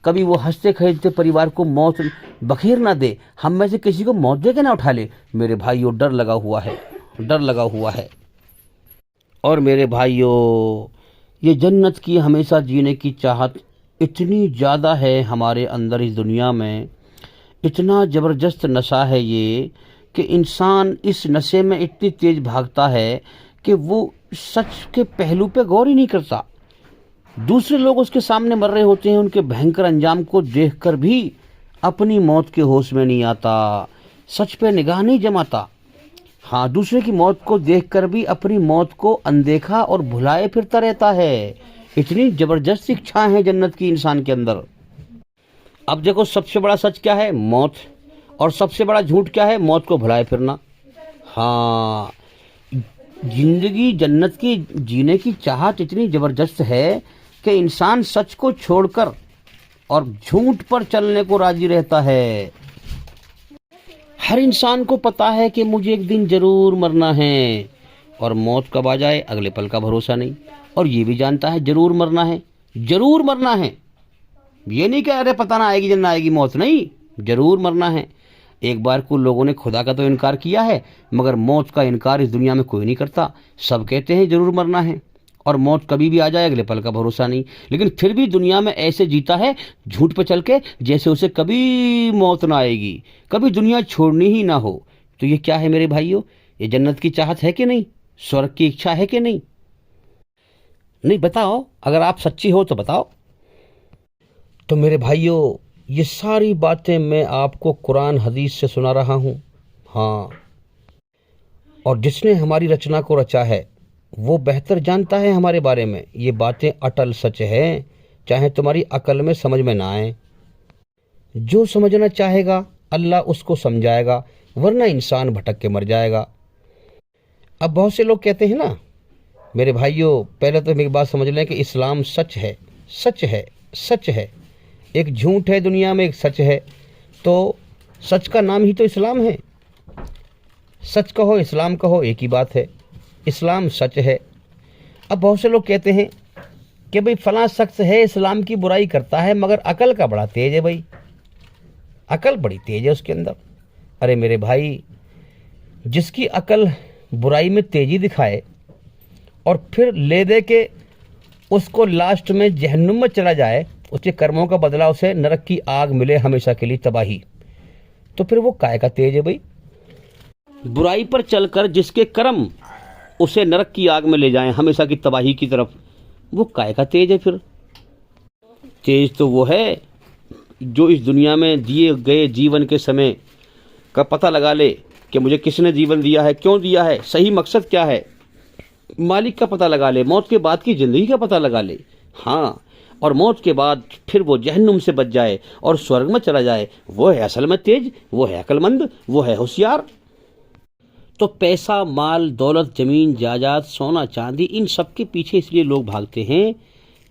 कभी वो हंसते खेलते परिवार को मौत बखेर ना दे, हम में से किसी को मौत दे के ना उठा ले। मेरे भाइयों, डर लगा हुआ है, डर लगा हुआ है। और मेरे भाइयों, ये जन्नत की हमेशा जीने की चाहत इतनी ज़्यादा है हमारे अंदर, इस दुनिया में इतना ज़बरदस्त नशा है ये कि इंसान इस नशे में इतनी तेज़ भागता है कि वो सच के पहलू पे गौर ही नहीं करता। दूसरे लोग उसके सामने मर रहे होते हैं, उनके भयंकर अंजाम को देखकर भी अपनी मौत के होश में नहीं आता, सच पे निगाह नहीं जमाता। हाँ, दूसरे की मौत को देखकर भी अपनी मौत को अनदेखा और भुलाए फिरता रहता है। इतनी ज़बरदस्त इच्छा है जन्नत की इंसान के अंदर। अब देखो, सबसे बड़ा सच क्या है? मौत। और सबसे बड़ा झूठ क्या है? मौत को भुलाए फिरना। हाँ, जिंदगी जन्नत की जीने की चाहत इतनी ज़बरदस्त है कि इंसान सच को छोड़कर और झूठ पर चलने को राजी रहता है। हर इंसान को पता है कि मुझे एक दिन जरूर मरना है, और मौत कब आ जाए अगले पल का भरोसा नहीं। और ये भी जानता है जरूर मरना है, जरूर मरना है। ये नहीं कि अरे पता ना आएगी जब आएगी मौत, नहीं, जरूर मरना है। एक बार को लोगों ने खुदा का तो इनकार किया है, मगर मौत का इनकार इस दुनिया में कोई नहीं करता। सब कहते हैं जरूर मरना है, और मौत कभी भी आ जाए अगले पल का भरोसा नहीं। लेकिन फिर भी दुनिया में ऐसे जीता है झूठ पे चल के जैसे उसे कभी मौत ना आएगी, कभी दुनिया छोड़नी ही ना हो। तो ये क्या है मेरे भाइयों? ये जन्नत की चाहत है कि नहीं? स्वर्ग की इच्छा है कि नहीं? नहीं, बताओ, अगर आप सच्ची हो तो बताओ। तो मेरे भाइयों, ये सारी बातें मैं आपको कुरान हदीस से सुना रहा हूँ। हाँ, और जिसने हमारी रचना को रचा है वो बेहतर जानता है हमारे बारे में। ये बातें अटल सच है, चाहे तुम्हारी अकल में समझ में ना आए। जो समझना चाहेगा अल्लाह उसको समझाएगा, वरना इंसान भटक के मर जाएगा। अब बहुत से लोग कहते हैं ना, मेरे भाइयों, पहले तो एक बात समझ लें कि इस्लाम सच है, सच है, सच है। एक झूठ है दुनिया में, एक सच है। तो सच का नाम ही तो इस्लाम है। सच कहो इस्लाम कहो, एक ही बात है। इस्लाम सच है। अब बहुत से लोग कहते हैं कि भाई फलां शख्स है इस्लाम की बुराई करता है मगर अकल का बड़ा तेज है, भाई अकल बड़ी तेज है उसके अंदर। अरे मेरे भाई, जिसकी अकल बुराई में तेजी दिखाए और फिर ले दे के उसको लास्ट में जहन्नुम में चला जाए, उसके कर्मों का बदला उसे नरक की आग मिले हमेशा के लिए, तबाही, तो फिर वो काय का तेज है भाई। बुराई पर चलकर जिसके कर्म उसे नरक की आग में ले जाएं हमेशा की तबाही की तरफ, वो काय का तेज है फिर। तेज तो वो है जो इस दुनिया में दिए गए जीवन के समय का पता लगा ले कि मुझे किसने जीवन दिया है, क्यों दिया है, सही मकसद क्या है, मालिक का पता लगा ले, मौत के बाद की ज़िंदगी का पता लगा ले। हाँ, और मौत के बाद फिर वो जहन्नुम से बच जाए और स्वर्ग में चला जाए, वो है असल में तेज, वो है अक्लमंद, वो है होशियार। तो पैसा, माल, दौलत, ज़मीन, जायदाद, सोना, चांदी, इन सब के पीछे इसलिए लोग भागते हैं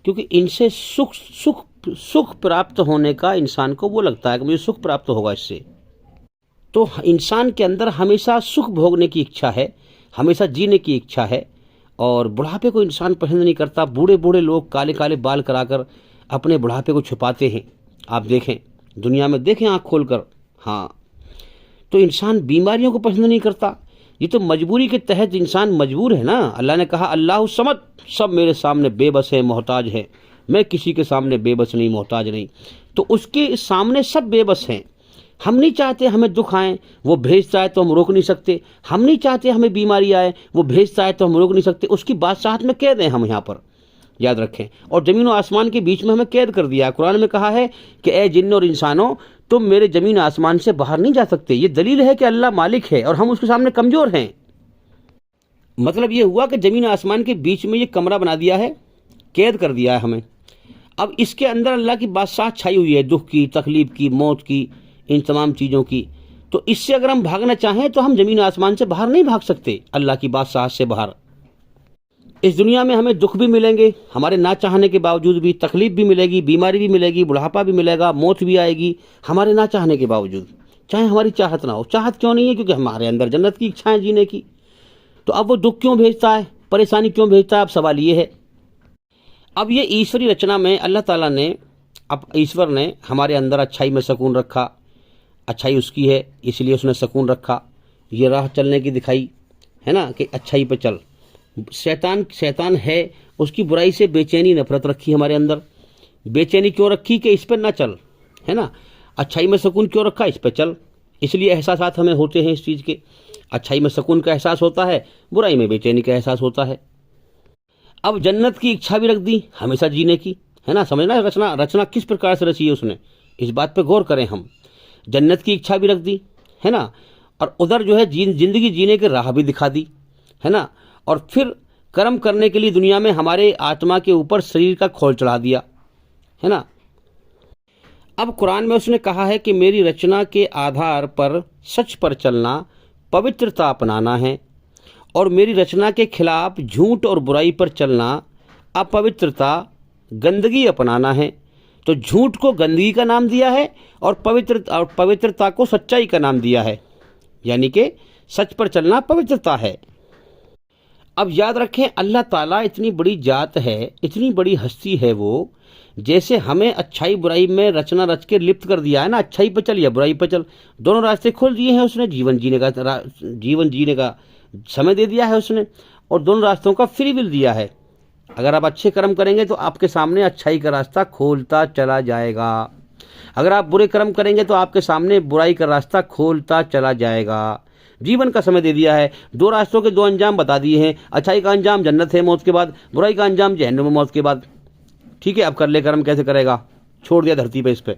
क्योंकि इनसे सुख प्राप्त होने का इंसान को वो लगता है कि मुझे सुख प्राप्त होगा इससे। तो इंसान के अंदर हमेशा सुख भोगने की इच्छा है, हमेशा जीने की इच्छा है, और बुढ़ापे को इंसान पसंद नहीं करता। बूढ़े बूढ़े लोग काले काले बाल कराकर अपने बुढ़ापे को छुपाते हैं, आप देखें दुनिया में, देखें आँख खोलकर। हाँ, तो इंसान बीमारियों को पसंद नहीं करता। ये तो मजबूरी के तहत इंसान मजबूर है ना। अल्लाह ने कहा अल्लाहु समद, सब मेरे सामने बेबस है, मोहताज है, मैं किसी के सामने बेबस नहीं, मोहताज नहीं। तो उसके सामने सब बेबस हैं। हम नहीं चाहते हमें दुख आए, वो भेजता है तो हम रोक नहीं सकते। हम नहीं चाहते हमें बीमारी आए, वो भेजता है तो हम रोक नहीं सकते। उसकी बादशाहत में कैद हैं हम यहाँ पर, याद रखें। और ज़मीन और आसमान के बीच में हमें कैद कर दिया। कुरान में कहा है कि ए जिन्न और इंसानों, तुम मेरे ज़मीन आसमान से बाहर नहीं जा सकते। ये दलील है कि अल्लाह मालिक है और हम उसके सामने कमज़ोर हैं। मतलब ये हुआ कि ज़मीन आसमान के बीच में ये कमरा बना दिया है, कैद कर दिया है हमें। अब इसके अंदर अल्लाह की बादशाह छाई हुई है, दुख की, तकलीफ़ की, मौत की, इन तमाम चीज़ों की। तो इससे अगर हम भागना चाहें तो हम ज़मीन आसमान से बाहर नहीं भाग सकते, अल्लाह की बादशाह से बाहर। इस दुनिया में हमें दुख भी मिलेंगे, हमारे ना चाहने के बावजूद भी तकलीफ़ भी मिलेगी, बीमारी भी मिलेगी, बुढ़ापा भी मिलेगा, मौत भी आएगी हमारे ना चाहने के बावजूद, चाहे हमारी चाहत ना हो। चाहत क्यों नहीं है? क्योंकि हमारे अंदर जन्नत की इच्छा है जीने की। तो अब वो दुख क्यों भेजता है, परेशानी क्यों भेजता है? अब सवाल ये है। अब ये ईश्वरी रचना में अल्लाह ताला ने, अब ईश्वर ने हमारे अंदर अच्छाई में सुकून रखा। अच्छाई उसकी है इसलिए उसने सुकून रखा, ये राह चलने की दिखाई है ना कि अच्छाई पे चल। शैतान है, उसकी बुराई से बेचैनी, नफरत रखी हमारे अंदर। बेचैनी क्यों रखी? कि इस पर ना चल, है ना। अच्छाई में सुकून क्यों रखा? इस पर चल। इसलिए एहसास हमें होते हैं इस चीज़ के। अच्छाई में सुकून का एहसास होता है, बुराई में बेचैनी का एहसास होता है। अब जन्नत की इच्छा भी रख दी हमेशा जीने की, है ना। समझना रचना किस प्रकार से रची है उसने, इस बात पे गौर करें हम। जन्नत की इच्छा भी रख दी, है ना, और उधर जो है जिंदगी जीने के राह भी दिखा दी, है ना। और फिर कर्म करने के लिए दुनिया में हमारे आत्मा के ऊपर शरीर का खोल चढ़ा दिया, है ना। अब कुरान में उसने कहा है कि मेरी रचना के आधार पर सच पर चलना पवित्रता अपनाना है, और मेरी रचना के खिलाफ झूठ और बुराई पर चलना अपवित्रता, गंदगी अपनाना है। तो झूठ को गंदगी का नाम दिया है और पवित्रता को सच्चाई का नाम दिया है, यानी कि सच पर चलना पवित्रता है। अब याद रखें, अल्लाह ताला इतनी बड़ी जात है, इतनी बड़ी हस्ती है वो, जैसे हमें अच्छाई बुराई में रचना रच के लिप्त कर दिया है ना। अच्छाई पर चल या बुराई पर चल, दोनों रास्ते खोल दिए हैं उसने। जीवन जीने का समय दे दिया है उसने, और दोनों रास्तों का फ्री विल दिया है। अगर आप अच्छे कर्म करेंगे तो आपके सामने अच्छाई का रास्ता खोलता चला जाएगा, अगर आप बुरे कर्म करेंगे तो आपके सामने बुराई का रास्ता खोलता चला जाएगा। जीवन का समय दे दिया है, दो रास्तों के दो अंजाम बता दिए हैं। अच्छाई का अंजाम जन्नत है मौत के बाद, बुराई का अंजाम जहन्नम है मौत के बाद। ठीक है, अब कर ले कर्म, कैसे करेगा? छोड़ दिया धरती पे इस पे।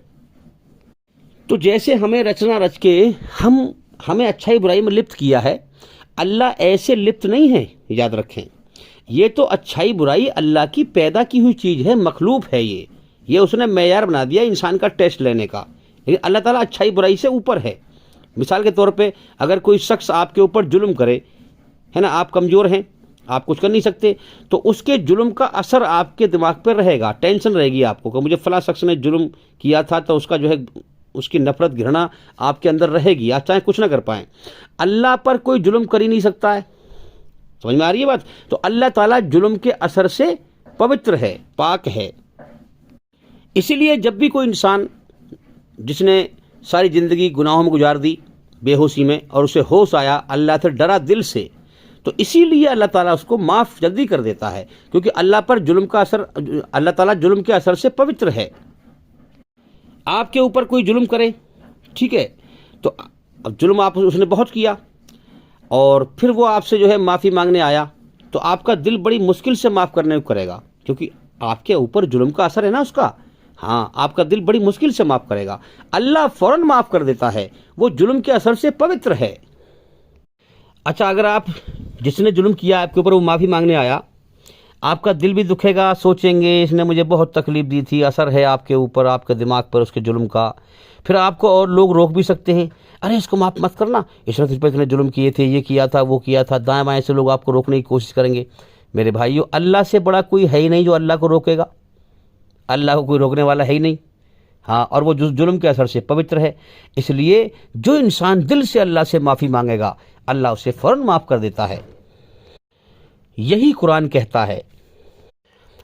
तो जैसे हमें रचना रच के हमें अच्छाई बुराई में लिप्त किया है, अल्लाह ऐसे लिप्त नहीं है, याद रखें। ये तो अच्छाई बुराई अल्लाह की पैदा की हुई चीज़ है, मखलूक है ये उसने मेयार बना दिया इंसान का टेस्ट लेने का। लेकिन अल्लाह ताला अच्छाई बुराई से ऊपर है। मिसाल के तौर पे अगर कोई शख्स आपके ऊपर जुल्म करे, है ना, आप कमज़ोर हैं, आप कुछ कर नहीं सकते, तो उसके जुल्म का असर आपके दिमाग पर रहेगा, टेंशन रहेगी आपको कि मुझे फला शख्स ने जुल्म किया था, तो उसका जो है उसकी नफरत घृणा आपके अंदर रहेगी, आप चाहे कुछ ना कर पाएँ। अल्लाह पर कोई जुल्म कर ही नहीं सकता है, समझ में आ रही है बात? तो अल्लाह ताला जुल्म के असर से पवित्र है, पाक है। इसीलिए जब भी कोई इंसान जिसने सारी ज़िंदगी गुनाहों में गुजार दी बेहोशी में, और उसे होश आया, अल्लाह से डरा दिल से, तो इसीलिए अल्लाह ताला उसको माफ़ जल्दी कर देता है, क्योंकि अल्लाह पर जुल्म का असर, अल्लाह ताला जुल्म के असर से पवित्र है। आपके ऊपर कोई जुल्म करे, ठीक है, तो अब जुल्म आप उसने बहुत किया और फिर वो आपसे जो है माफ़ी मांगने आया, तो आपका दिल बड़ी मुश्किल से माफ़ करने को करेगा, क्योंकि आपके ऊपर जुल्म का असर है ना उसका। हाँ, आपका दिल बड़ी मुश्किल से माफ़ करेगा। अल्लाह फ़ौरन माफ़ कर देता है, वो जुल्म के असर से पवित्र है। अच्छा, अगर आप जिसने जुल्म किया आपके ऊपर वो माफ़ी मांगने आया, आपका दिल भी दुखेगा, सोचेंगे इसने मुझे बहुत तकलीफ़ दी थी, असर है आपके ऊपर, आपके दिमाग पर उसके जुल्म का। फिर आपको और लोग रोक भी सकते हैं, अरे इसको माफ़ मत करना, इसने तुझ पर इतने जुल्म किए थे, ये किया था, वो किया था। दाएँ बाएँ से लोग आपको रोकने की कोशिश करेंगे। मेरे भाइयों, अल्लाह से बड़ा कोई है ही नहीं जो अल्लाह को रोकेगा। अल्लाह को कोई रोकने वाला है ही नहीं। हाँ, और वो जुल्म के असर से पवित्र है। इसलिए जो इंसान दिल से अल्लाह से माफ़ी मांगेगा, अल्लाह उसे फ़ौरन माफ़ कर देता है। यही कुरान कहता है।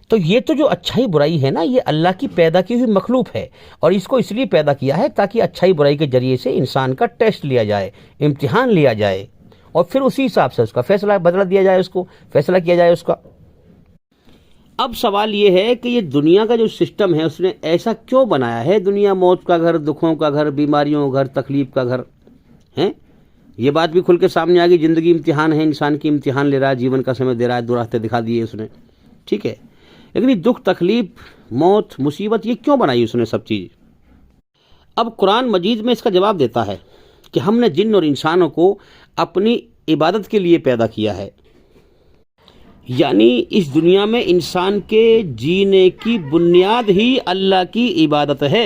तो ये तो जो अच्छाई बुराई है ना, ये अल्लाह की पैदा की हुई मखलूक है, और इसको इसलिए पैदा किया है ताकि अच्छाई बुराई के जरिए से इंसान का टेस्ट लिया जाए, इम्तिहान लिया जाए, और फिर उसी हिसाब से उसका फैसला बदला दिया जाए, उसको फैसला किया जाए उसका। अब सवाल ये है कि ये दुनिया का जो सिस्टम है उसने ऐसा क्यों बनाया है? दुनिया मौत का घर, दुखों का घर, बीमारियों का घर, तकलीफ का घर है। ये बात भी खुल के सामने आ गई। ज़िंदगी इम्तिहान है, इंसान की इम्तिहान ले रहा है, जीवन का समय दे रहा है, दो रास्ते दिखा दिए उसने, ठीक है। लेकिन ये दुख, तकलीफ, मौत, मुसीबत, ये क्यों बनाई उसने सब चीज़? अब कुरान मजीद में इसका जवाब देता है कि हमने जिन और इंसानों को अपनी इबादत के लिए पैदा किया है। यानी इस दुनिया में इंसान के जीने की बुनियाद ही अल्लाह की इबादत है।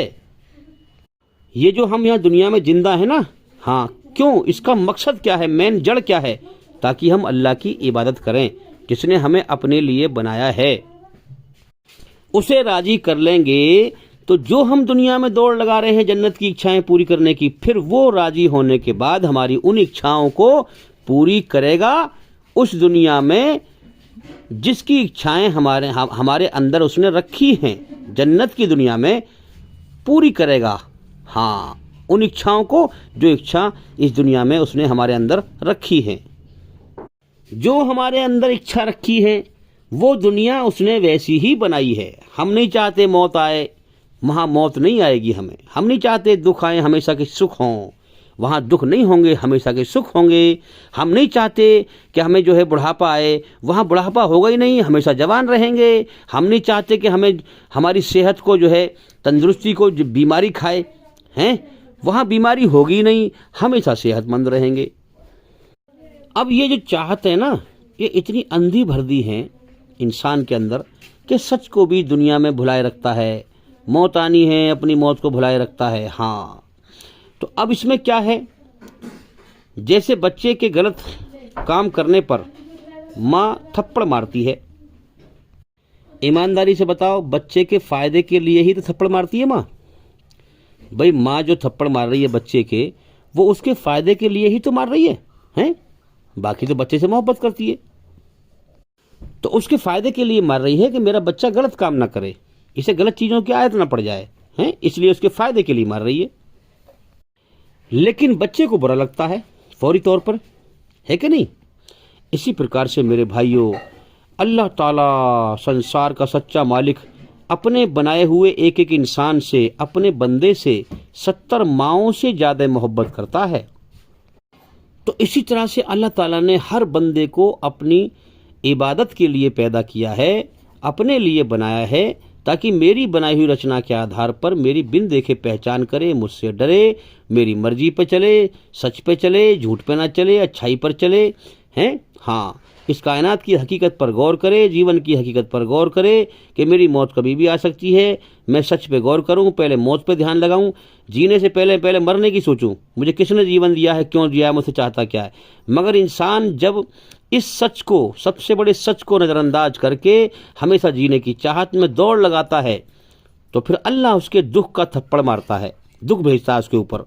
ये जो हम यहाँ दुनिया में जिंदा है ना, हाँ, क्यों? इसका मकसद क्या है? मेन जड़ क्या है? ताकि हम अल्लाह की इबादत करें, जिसने हमें अपने लिए बनाया है। उसे राजी कर लेंगे तो जो हम दुनिया में दौड़ लगा रहे हैं जन्नत की इच्छाएं पूरी करने की, फिर वो राजी होने के बाद हमारी उन इच्छाओं को पूरी करेगा उस दुनिया में जिसकी इच्छाएं हमारे अंदर उसने रखी हैं। जन्नत की दुनिया में पूरी करेगा, हाँ, उन इच्छाओं को जो इच्छा इस दुनिया में उसने हमारे अंदर रखी है। जो हमारे अंदर इच्छा रखी है वो दुनिया उसने वैसी ही बनाई है। हम नहीं चाहते मौत आए, वहाँ मौत नहीं आएगी हमें। हम नहीं चाहते दुख आए, हमेशा के सुख हों, वहाँ दुख नहीं होंगे, हमेशा के सुख होंगे। हम नहीं चाहते कि हमें जो है बुढ़ापा आए, वहाँ बुढ़ापा होगा ही नहीं, हमेशा जवान रहेंगे। हम नहीं चाहते कि हमें हमारी सेहत को जो है, तंदुरुस्ती को जो बीमारी खाए हैं, वहाँ बीमारी होगी नहीं, हमेशा सेहतमंद रहेंगे। अब ये जो चाहत है ना, ये इतनी अंधी भरदी है इंसान के अंदर कि सच को भी दुनिया में भुलाए रखता है। मौत आनी है, अपनी मौत को भुलाए रखता है। हाँ, तो अब इसमें क्या है? जैसे बच्चे के गलत काम करने पर माँ थप्पड़ मारती है, ईमानदारी से बताओ, बच्चे के फायदे के लिए ही तो थप्पड़ मारती है माँ। भाई, माँ जो थप्पड़ मार रही है बच्चे के, वो उसके फायदे के लिए ही तो मार रही है, हैं? बाकी तो बच्चे से मोहब्बत करती है, तो उसके फायदे के लिए मार रही है कि मेरा बच्चा गलत काम ना करे, इसे गलत चीजों की आदत ना पड़ जाए, हैं? इसलिए उसके फायदे के लिए मार रही है। लेकिन बच्चे को बुरा लगता है फौरी तौर पर, है कि नहीं? इसी प्रकार से मेरे भाइयों, अल्लाह ताला संसार का सच्चा मालिक अपने बनाए हुए एक एक इंसान से, अपने बंदे से 70 माओं से ज़्यादा मोहब्बत करता है। तो इसी तरह से अल्लाह ताला ने हर बंदे को अपनी इबादत के लिए पैदा किया है, अपने लिए बनाया है, ताकि मेरी बनाई हुई रचना के आधार पर मेरी बिन देखे पहचान करे, मुझसे डरे, मेरी मर्जी पे चले, सच पे चले, झूठ पे ना चले, अच्छाई पर चले, हैं? हाँ, इस कायनात की हकीकत पर गौर करे, जीवन की हकीकत पर गौर करे कि मेरी मौत कभी भी आ सकती है। मैं सच पे गौर करूं, पहले मौत पे ध्यान लगाऊं, जीने से पहले मरने की सोचूं, मुझे किसने जीवन दिया है, क्यों दिया है, मुझसे चाहता क्या है। मगर इंसान जब इस सच को, सबसे बड़े सच को नज़रअंदाज करके हमेशा जीने की चाहत में दौड़ लगाता है, तो फिर अल्लाह उसके दुख का थप्पड़ मारता है, दुख भेजता है उसके ऊपर।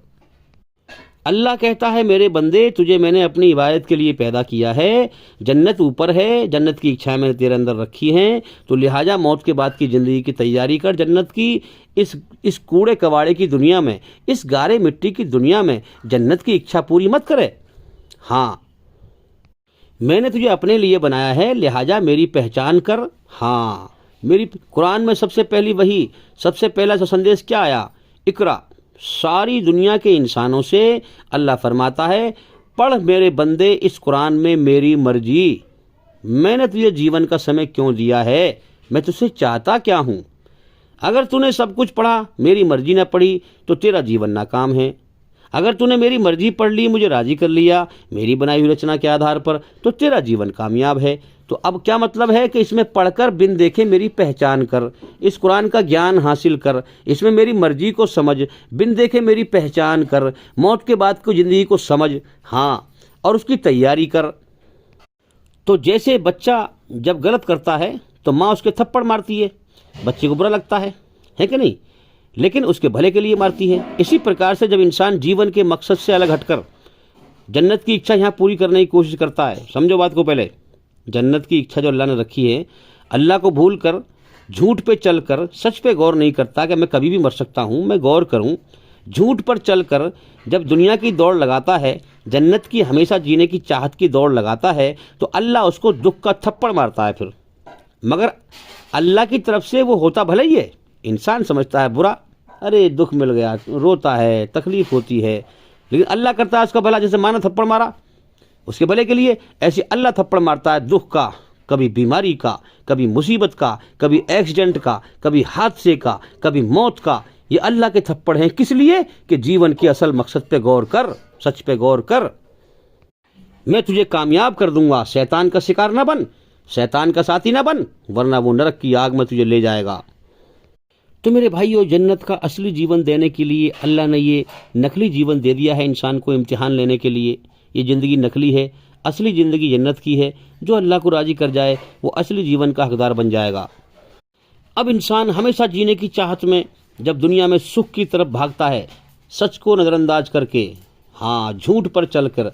अल्लाह कहता है मेरे बंदे तुझे मैंने अपनी इबादत के लिए पैदा किया है, जन्नत ऊपर है, जन्नत की इच्छाएं मैंने तेरे अंदर रखी हैं, तो लिहाजा मौत के बाद की ज़िंदगी की तैयारी कर। जन्नत की इस कूड़े कबाड़े की दुनिया में, इस गारे मिट्टी की दुनिया में जन्नत की इच्छा पूरी मत करे। हाँ, मैंने तुझे अपने लिए बनाया है, लिहाजा मेरी पहचान कर। हाँ, मेरी कुरान में सबसे पहला संदेश क्या आया? इकरा। सारी दुनिया के इंसानों से अल्लाह फरमाता है पढ़ मेरे बंदे इस कुरान में मेरी मर्जी, मैंने तुझे जीवन का समय क्यों दिया है, मैं तुझसे चाहता क्या हूँ। अगर तूने सब कुछ पढ़ा, मेरी मर्जी ना पढ़ी, तो तेरा जीवन नाकाम है। अगर तूने मेरी मर्जी पढ़ ली, मुझे राजी कर लिया मेरी बनाई हुई रचना के आधार पर, तो तेरा जीवन कामयाब है। तो अब क्या मतलब है कि इसमें पढ़कर बिन देखे मेरी पहचान कर, इस कुरान का ज्ञान हासिल कर, इसमें मेरी मर्जी को समझ, बिन देखे मेरी पहचान कर, मौत के बाद की ज़िंदगी को समझ। हाँ, और उसकी तैयारी कर। तो जैसे बच्चा जब गलत करता है तो माँ उसके थप्पड़ मारती है, बच्चे को बुरा लगता है कि नहीं, लेकिन उसके भले के लिए मारती है। इसी प्रकार से जब इंसान जीवन के मकसद से अलग हटकर जन्नत की इच्छा यहाँ पूरी करने की कोशिश करता है, समझो बात को पहले, जन्नत की इच्छा जो अल्लाह ने रखी है, अल्लाह को भूल कर झूठ पे चल कर सच पे गौर नहीं करता कि मैं कभी भी मर सकता हूँ, मैं गौर करूँ, झूठ पर चल कर जब दुनिया की दौड़ लगाता है, जन्नत की हमेशा जीने की चाहत की दौड़ लगाता है, तो अल्लाह उसको दुख का थप्पड़ मारता है फिर। मगर अल्लाह की तरफ से वो होता भले ही है, इंसान समझता है बुरा, अरे दुख मिल गया, रोता है, तकलीफ होती है, लेकिन अल्लाह करता है उसका भला। जैसे माना थप्पड़ मारा उसके भले के लिए, ऐसे अल्लाह थप्पड़ मारता है दुख का, कभी बीमारी का, कभी मुसीबत का, कभी एक्सीडेंट का, कभी हादसे का, कभी मौत का। ये अल्लाह के थप्पड़ हैं। किस लिए? कि जीवन के असल मकसद पे गौर कर, सच पे गौर कर। मैं तुझे कामयाब कर दूंगा, शैतान का शिकार ना बन, शैतान का साथी ना बन, वरना वो नरक की आग में तुझे ले जाएगा। तो मेरे भाइयों, जन्नत का असली जीवन देने के लिए अल्लाह ने ये नकली जीवन दे दिया है इंसान को इम्तिहान लेने के लिए। ये ज़िंदगी नकली है, असली ज़िंदगी जन्नत की है। जो अल्लाह को राज़ी कर जाए वो असली जीवन का हकदार बन जाएगा। अब इंसान हमेशा जीने की चाहत में जब दुनिया में सुख की तरफ भागता है, सच को नज़रअंदाज करके, हाँ, झूठ पर चल कर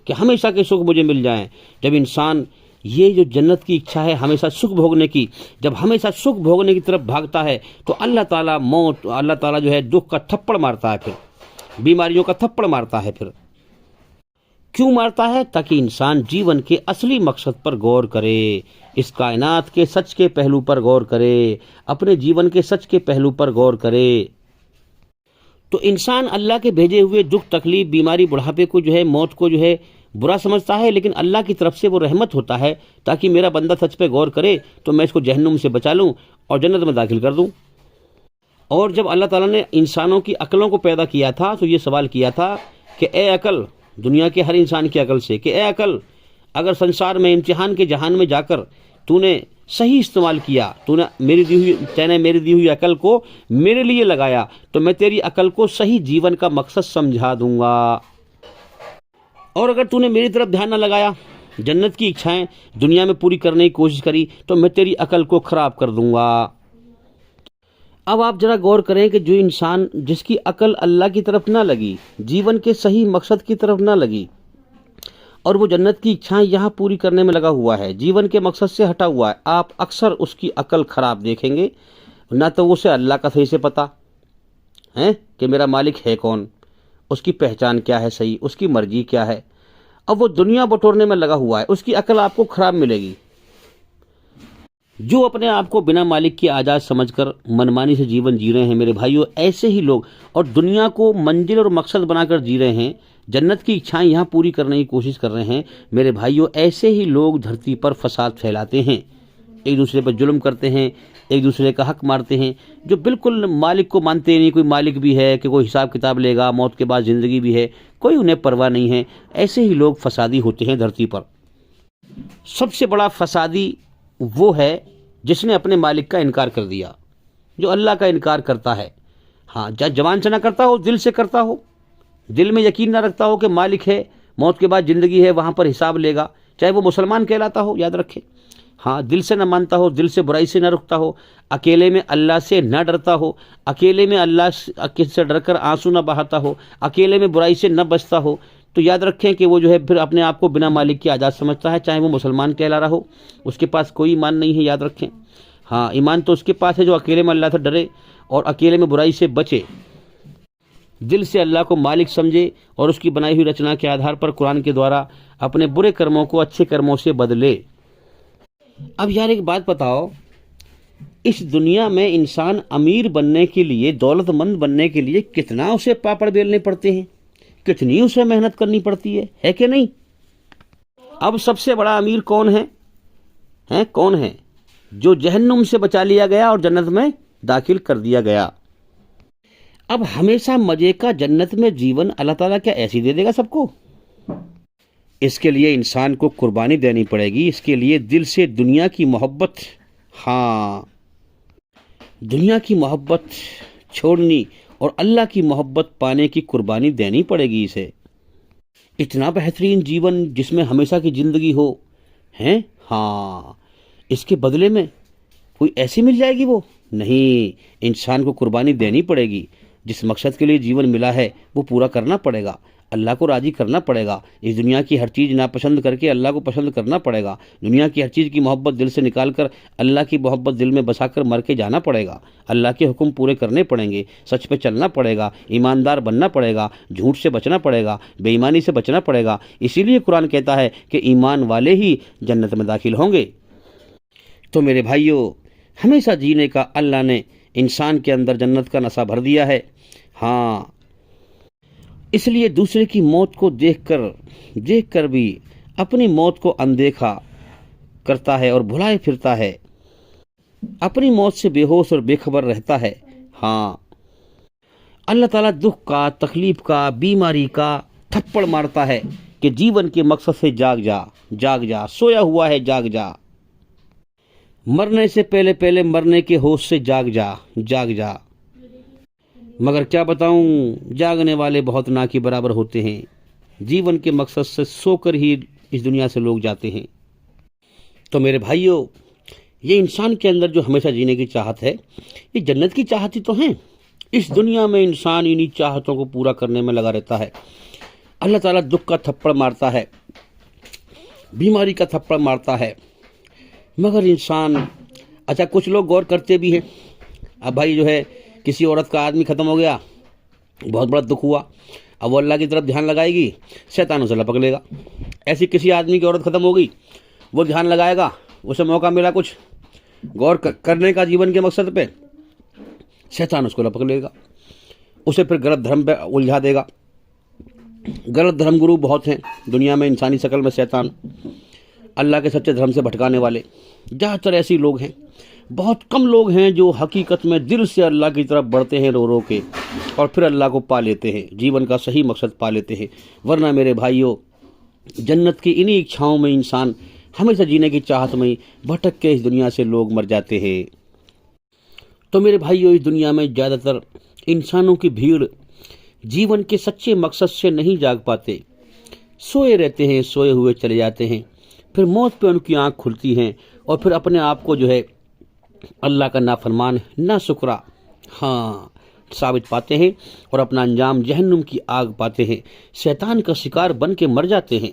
कि हमेशा के सुख मुझे मिल जाएं, जब इंसान ये जो जन्नत की इच्छा है हमेशा सुख भोगने की, जब हमेशा सुख भोगने की तरफ भागता है, तो अल्लाह ताला जो है दुख का थप्पड़ मारता है, फिर बीमारियों का थप्पड़ मारता है। फिर क्यों मारता है? ताकि इंसान जीवन के असली मकसद पर गौर करे, इस कायनात के सच के पहलू पर गौर करे, अपने जीवन के सच के पहलू पर गौर करे। तो इंसान अल्लाह के भेजे हुए दुख, तकलीफ, बीमारी, बुढ़ापे को जो है, मौत को जो है बुरा समझता है, लेकिन अल्लाह की तरफ से वो रहमत होता है, ताकि मेरा बंदा सच पे गौर करे तो मैं इसको जहन्नुम से बचा लूँ और जन्नत में दाखिल कर दूँ। और जब अल्लाह ताला ने इंसानों की अकलों को पैदा किया था तो ये सवाल किया था कि ए अकल, दुनिया के हर इंसान की अकल से, कि ए अकल, अगर संसार में इम्तिहान के जहान में जाकर तूने सही इस्तेमाल किया, तूने मेरी दी हुई अकल को मेरे लिए लगाया, तो मैं तेरी अकल को सही जीवन का मकसद समझा दूंगा। और अगर तूने मेरी तरफ ध्यान न लगाया, जन्नत की इच्छाएं दुनिया में पूरी करने की कोशिश करी, तो मैं तेरी अकल को खराब कर दूंगा। अब आप जरा गौर करें कि जो इंसान, जिसकी अकल अल्लाह की तरफ ना लगी, जीवन के सही मकसद की तरफ ना लगी, और वो जन्नत की इच्छाएं यहाँ पूरी करने में लगा हुआ है, जीवन के मकसद से हटा हुआ है, आप अक्सर उसकी अकल खराब देखेंगे। ना तो उसे अल्लाह का सही से पता है कि मेरा मालिक है कौन, उसकी पहचान क्या है सही, उसकी मर्जी क्या है। अब वो दुनिया बटोरने में लगा हुआ है, उसकी अकल आपको खराब मिलेगी। जो अपने आप को बिना मालिक की आज़ाद समझकर मनमानी से जीवन जी रहे हैं मेरे भाइयों, ऐसे ही लोग, और दुनिया को मंजिल और मकसद बनाकर जी रहे हैं, जन्नत की इच्छाएं यहाँ पूरी करने की कोशिश कर रहे हैं मेरे भाइयों, ऐसे ही लोग धरती पर फसाद फैलाते हैं, एक दूसरे पर जुल्म करते हैं, एक दूसरे का हक मारते हैं, जो बिल्कुल मालिक को मानते नहीं, कोई मालिक भी है कि कोई हिसाब किताब लेगा, मौत के बाद ज़िंदगी भी है, कोई उन्हें परवाह नहीं है। ऐसे ही लोग फसादी होते हैं धरती पर। सबसे बड़ा फसादी वो है जिसने अपने मालिक का इनकार कर दिया, जो अल्लाह का इनकार करता है। हाँ, जवान से ना करता हो, दिल से करता हो, दिल में यकीन ना रखता हो कि मालिक है, मौत के बाद ज़िंदगी है, वहाँ पर हिसाब लेगा, चाहे वो मुसलमान कहलाता हो, याद रखें। हाँ, दिल से न मानता हो, दिल से बुराई से न रुकता हो, अकेले में अल्लाह से न डरता हो, अकेले में अल्लाह से डरकर आंसू न बहाता हो, अकेले में बुराई से न बचता हो, तो याद रखें कि वो जो है फिर अपने आप को बिना मालिक की आज़ाद समझता है, चाहे वो मुसलमान कहला रहा हो, उसके पास कोई ईमान नहीं है, याद रखें। हाँ, ईमान तो उसके पास है जो अकेले में अल्लाह से डरे और अकेले में बुराई से बचे, दिल से अल्लाह को मालिक समझे और उसकी बनाई हुई रचना के आधार पर कुरान के द्वारा अपने बुरे कर्मों को अच्छे कर्मों से बदले। अब यार एक बात बताओ, इस दुनिया में इंसान अमीर बनने के लिए, दौलतमंद बनने के लिए कितना उसे पापड़ बेलने पड़ते हैं, कितनी उसे मेहनत करनी पड़ती है कि नहीं? अब सबसे बड़ा अमीर कौन है? कौन है? जो जहन्नुम से बचा लिया गया और जन्नत में दाखिल कर दिया गया। अब हमेशा मजे का जन्नत में जीवन अल्लाह ताला क्या ऐसी दे देगा सबको? इसके लिए इंसान को कुर्बानी देनी पड़ेगी, इसके लिए दिल से दुनिया की मोहब्बत, हाँ, दुनिया की मोहब्बत छोड़नी और अल्लाह की मोहब्बत पाने की कुर्बानी देनी पड़ेगी इसे। इतना बेहतरीन जीवन जिसमें हमेशा की ज़िंदगी हो, हाँ, इसके बदले में कोई ऐसी मिल जाएगी वो? नहीं, इंसान को कुर्बानी देनी पड़ेगी। जिस मकसद के लिए जीवन मिला है वो पूरा करना पड़ेगा, अल्लाह को राज़ी करना पड़ेगा। इस दुनिया की हर चीज़ नापसंद करके अल्लाह को पसंद करना पड़ेगा। दुनिया की हर चीज़ की मोहब्बत दिल से निकाल कर अल्लाह की मोहब्बत दिल में बसाकर मर के जाना पड़ेगा। अल्लाह के हुक्म पूरे करने पड़ेंगे, सच पे चलना पड़ेगा, ईमानदार बनना पड़ेगा, झूठ से बचना पड़ेगा, बेईमानी से बचना पड़ेगा। इसीलिए कुरान कहता है कि ईमान वाले ही जन्नत में दाखिल होंगे। तो मेरे भाइयों, हमेशा जीने का अल्लाह ने इंसान के अंदर जन्नत का नशा भर दिया है। हाँ, इसलिए दूसरे की मौत को देखकर भी अपनी मौत को अनदेखा करता है और भुलाए फिरता है, अपनी मौत से बेहोश और बेखबर रहता है। हाँ, अल्लाह ताला दुख का, तकलीफ का, बीमारी का थप्पड़ मारता है कि जीवन के मकसद से जाग जा, सोया हुआ है जाग जा, मरने से पहले मरने के होश से जाग जा। मगर क्या बताऊं, जागने वाले बहुत ना के बराबर होते हैं। जीवन के मकसद से सोकर ही इस दुनिया से लोग जाते हैं। तो मेरे भाइयों, ये इंसान के अंदर जो हमेशा जीने की चाहत है, ये जन्नत की चाहत ही तो है। इस दुनिया में इंसान इन्हीं चाहतों को पूरा करने में लगा रहता है। अल्लाह ताला दुख का थप्पड़ मारता है, बीमारी का थप्पड़ मारता है, मगर इंसान, अच्छा कुछ लोग गौर करते भी हैं। अब भाई जो है, किसी औरत का आदमी ख़त्म हो गया, बहुत बड़ा दुख हुआ, अब वो अल्लाह की तरफ ध्यान लगाएगी, शैतान उसे लपक लेगा। ऐसी किसी आदमी की औरत ख़त्म हो गई, वो ध्यान लगाएगा, उसे मौका मिला कुछ गौर करने का जीवन के मकसद पे, शैतान उसको लपक लेगा, उसे फिर गलत धर्म पे उलझा देगा। गलत धर्मगुरु बहुत हैं दुनिया में, इंसानी शक्ल में शैतान, अल्लाह के सच्चे धर्म से भटकाने वाले ज़्यादातर ऐसे लोग हैं। बहुत कम लोग हैं जो हकीकत में दिल से अल्लाह की तरफ बढ़ते हैं रो के, और फिर अल्लाह को पा लेते हैं, जीवन का सही मकसद पा लेते हैं। वरना मेरे भाइयों, जन्नत की इन्हीं इच्छाओं में इंसान हमेशा जीने की चाहत में भटक के इस दुनिया से लोग मर जाते हैं। तो मेरे भाइयों, इस दुनिया में ज़्यादातर इंसानों की भीड़ जीवन के सच्चे मकसद से नहीं जाग पाते, सोए रहते हैं, सोए हुए चले जाते हैं। फिर मौत पे उनकी आँख खुलती हैं और फिर अपने आप को जो है अल्लाह का नाफरमान, ना शुक्रा, हाँ, साबित पाते हैं और अपना अंजाम जहन्नुम की आग पाते हैं, शैतान का शिकार बन के मर जाते हैं।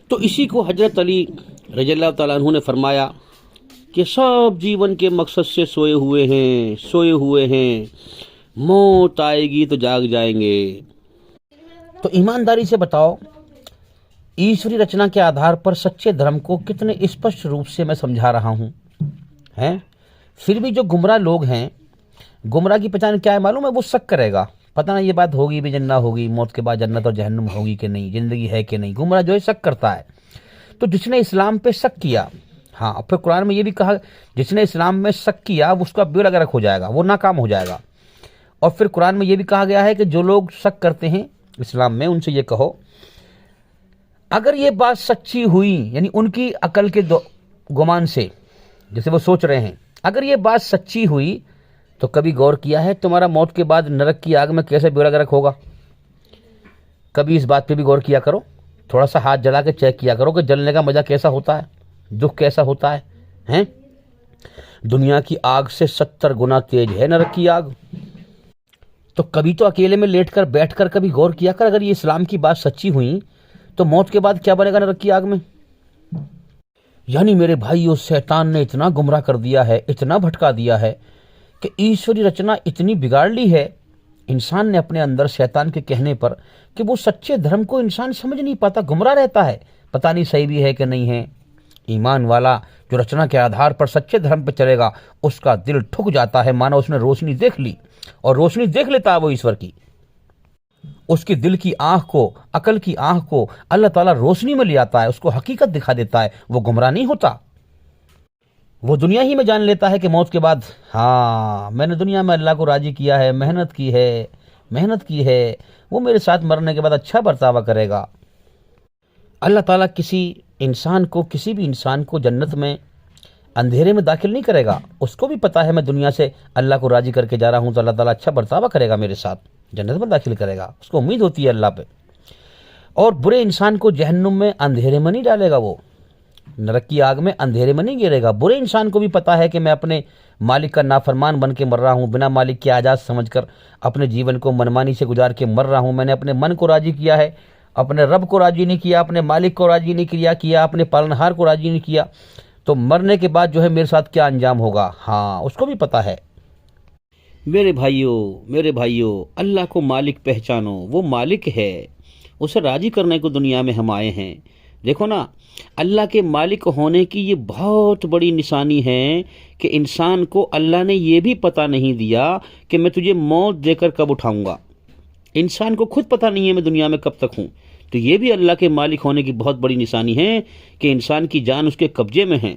तो इसी को हजरत अली रज़ियल्लाहु ताला अन्हु ने फरमाया कि सब जीवन के मकसद से सोए हुए हैं, मौत आएगी तो जाग जाएंगे। तो ईमानदारी से बताओ, ईश्वरी रचना के आधार पर सच्चे धर्म को कितने स्पष्ट रूप से मैं समझा रहा हूँ, हैं? फिर भी जो गुमराह लोग हैं, गुमराह की पहचान क्या है मालूम है? वो शक करेगा, पता नहीं ये बात होगी भी जन्नत होगी, मौत के बाद जन्नत और जहन्नुम होगी कि नहीं, जिंदगी है कि नहीं। गुमराह जो है शक करता है। तो जिसने इस्लाम पे शक किया, हाँ, और फिर कुरान में ये भी कहा, जिसने इस्लाम में शक किया उसका बेड़ा गर्क हो जाएगा, वो नाकाम हो जाएगा। और फिर कुरान में ये भी कहा गया है कि जो लोग शक करते हैं इस्लाम में, उनसे ये कहो, अगर ये बात सच्ची हुई, यानी उनकी अकल के गुमान से, जैसे वो सोच रहे हैं, अगर ये बात सच्ची हुई तो कभी गौर किया है तुम्हारा मौत के बाद नरक की आग में कैसे बेड़ा गर्क होगा? कभी इस बात पे भी गौर किया करो, थोड़ा सा हाथ जला के चेक किया करो कि जलने का मजा कैसा होता है। दुख कैसा होता है, हैं? दुनिया की आग से 70 गुना तेज है नरक की आग। तो कभी तो अकेले में लेटकर बैठकर कभी गौर किया कर, अगर ये इस्लाम की बात सच्ची हुई तो मौत के बाद क्या बनेगा नरक की आग में। यानी मेरे भाइयों, शैतान ने इतना गुमराह कर दिया है, इतना भटका दिया है कि ईश्वरी रचना इतनी बिगाड़ ली है इंसान ने अपने अंदर, शैतान के कहने पर, कि वो सच्चे धर्म को इंसान समझ नहीं पाता, गुमराह रहता है, पता नहीं सही भी है कि नहीं है। ईमान वाला जो रचना के आधार पर सच्चे धर्म पर चलेगा, उसका दिल ठुक जाता है, मानो उसने रोशनी देख ली, और रोशनी देख लेता है वो ईश्वर की। उसके दिल की आंख को, अकल की आंख को अल्लाह ताला रोशनी में ले आता है, उसको हकीकत दिखा देता है, वो गुमराह नहीं होता। वो दुनिया ही में जान लेता है कि मौत के बाद, हाँ मैंने दुनिया में अल्लाह को राजी किया है, मेहनत की है, वो मेरे साथ मरने के बाद अच्छा बर्तावा करेगा। अल्लाह ताला किसी भी इंसान को जन्नत में अंधेरे में दाखिल नहीं करेगा। उसको भी पता है मैं दुनिया से अल्लाह को राजी करके जा रहा हूँ तो अल्लाह ताला अच्छा बर्तावा करेगा, मेरे साथ जन्नत में दाखिल करेगा, उसको उम्मीद होती है अल्लाह पे। और बुरे इंसान को जहन्नुम में अंधेरे में नहीं डालेगा, वो नरक की आग में अंधेरे में नहीं गिरेगा। बुरे इंसान को भी पता है कि मैं अपने मालिक का नाफरमान बन के मर रहा हूँ, बिना मालिक के आज़ाद समझकर अपने जीवन को मनमानी से गुजार के मर रहा हूँ। मैंने अपने मन को राजी किया है, अपने रब को राजी नहीं किया, अपने मालिक को राजी नहीं किया, अपने पालनहार को राजी नहीं किया, तो मरने के बाद जो है मेरे साथ क्या अंजाम होगा, हाँ उसको भी पता है। मेरे भाइयों, अल्लाह को मालिक पहचानो, वो मालिक है, उसे राजी करने को दुनिया में हम आए हैं। देखो ना, अल्लाह के मालिक होने की ये बहुत बड़ी निशानी है कि इंसान को अल्लाह ने ये भी पता नहीं दिया कि मैं तुझे मौत देकर कब उठाऊंगा। इंसान को खुद पता नहीं है मैं दुनिया में कब तक हूँ। तो ये भी अल्लाह के मालिक होने की बहुत बड़ी निशानी है कि इंसान की जान उसके कब्जे में है।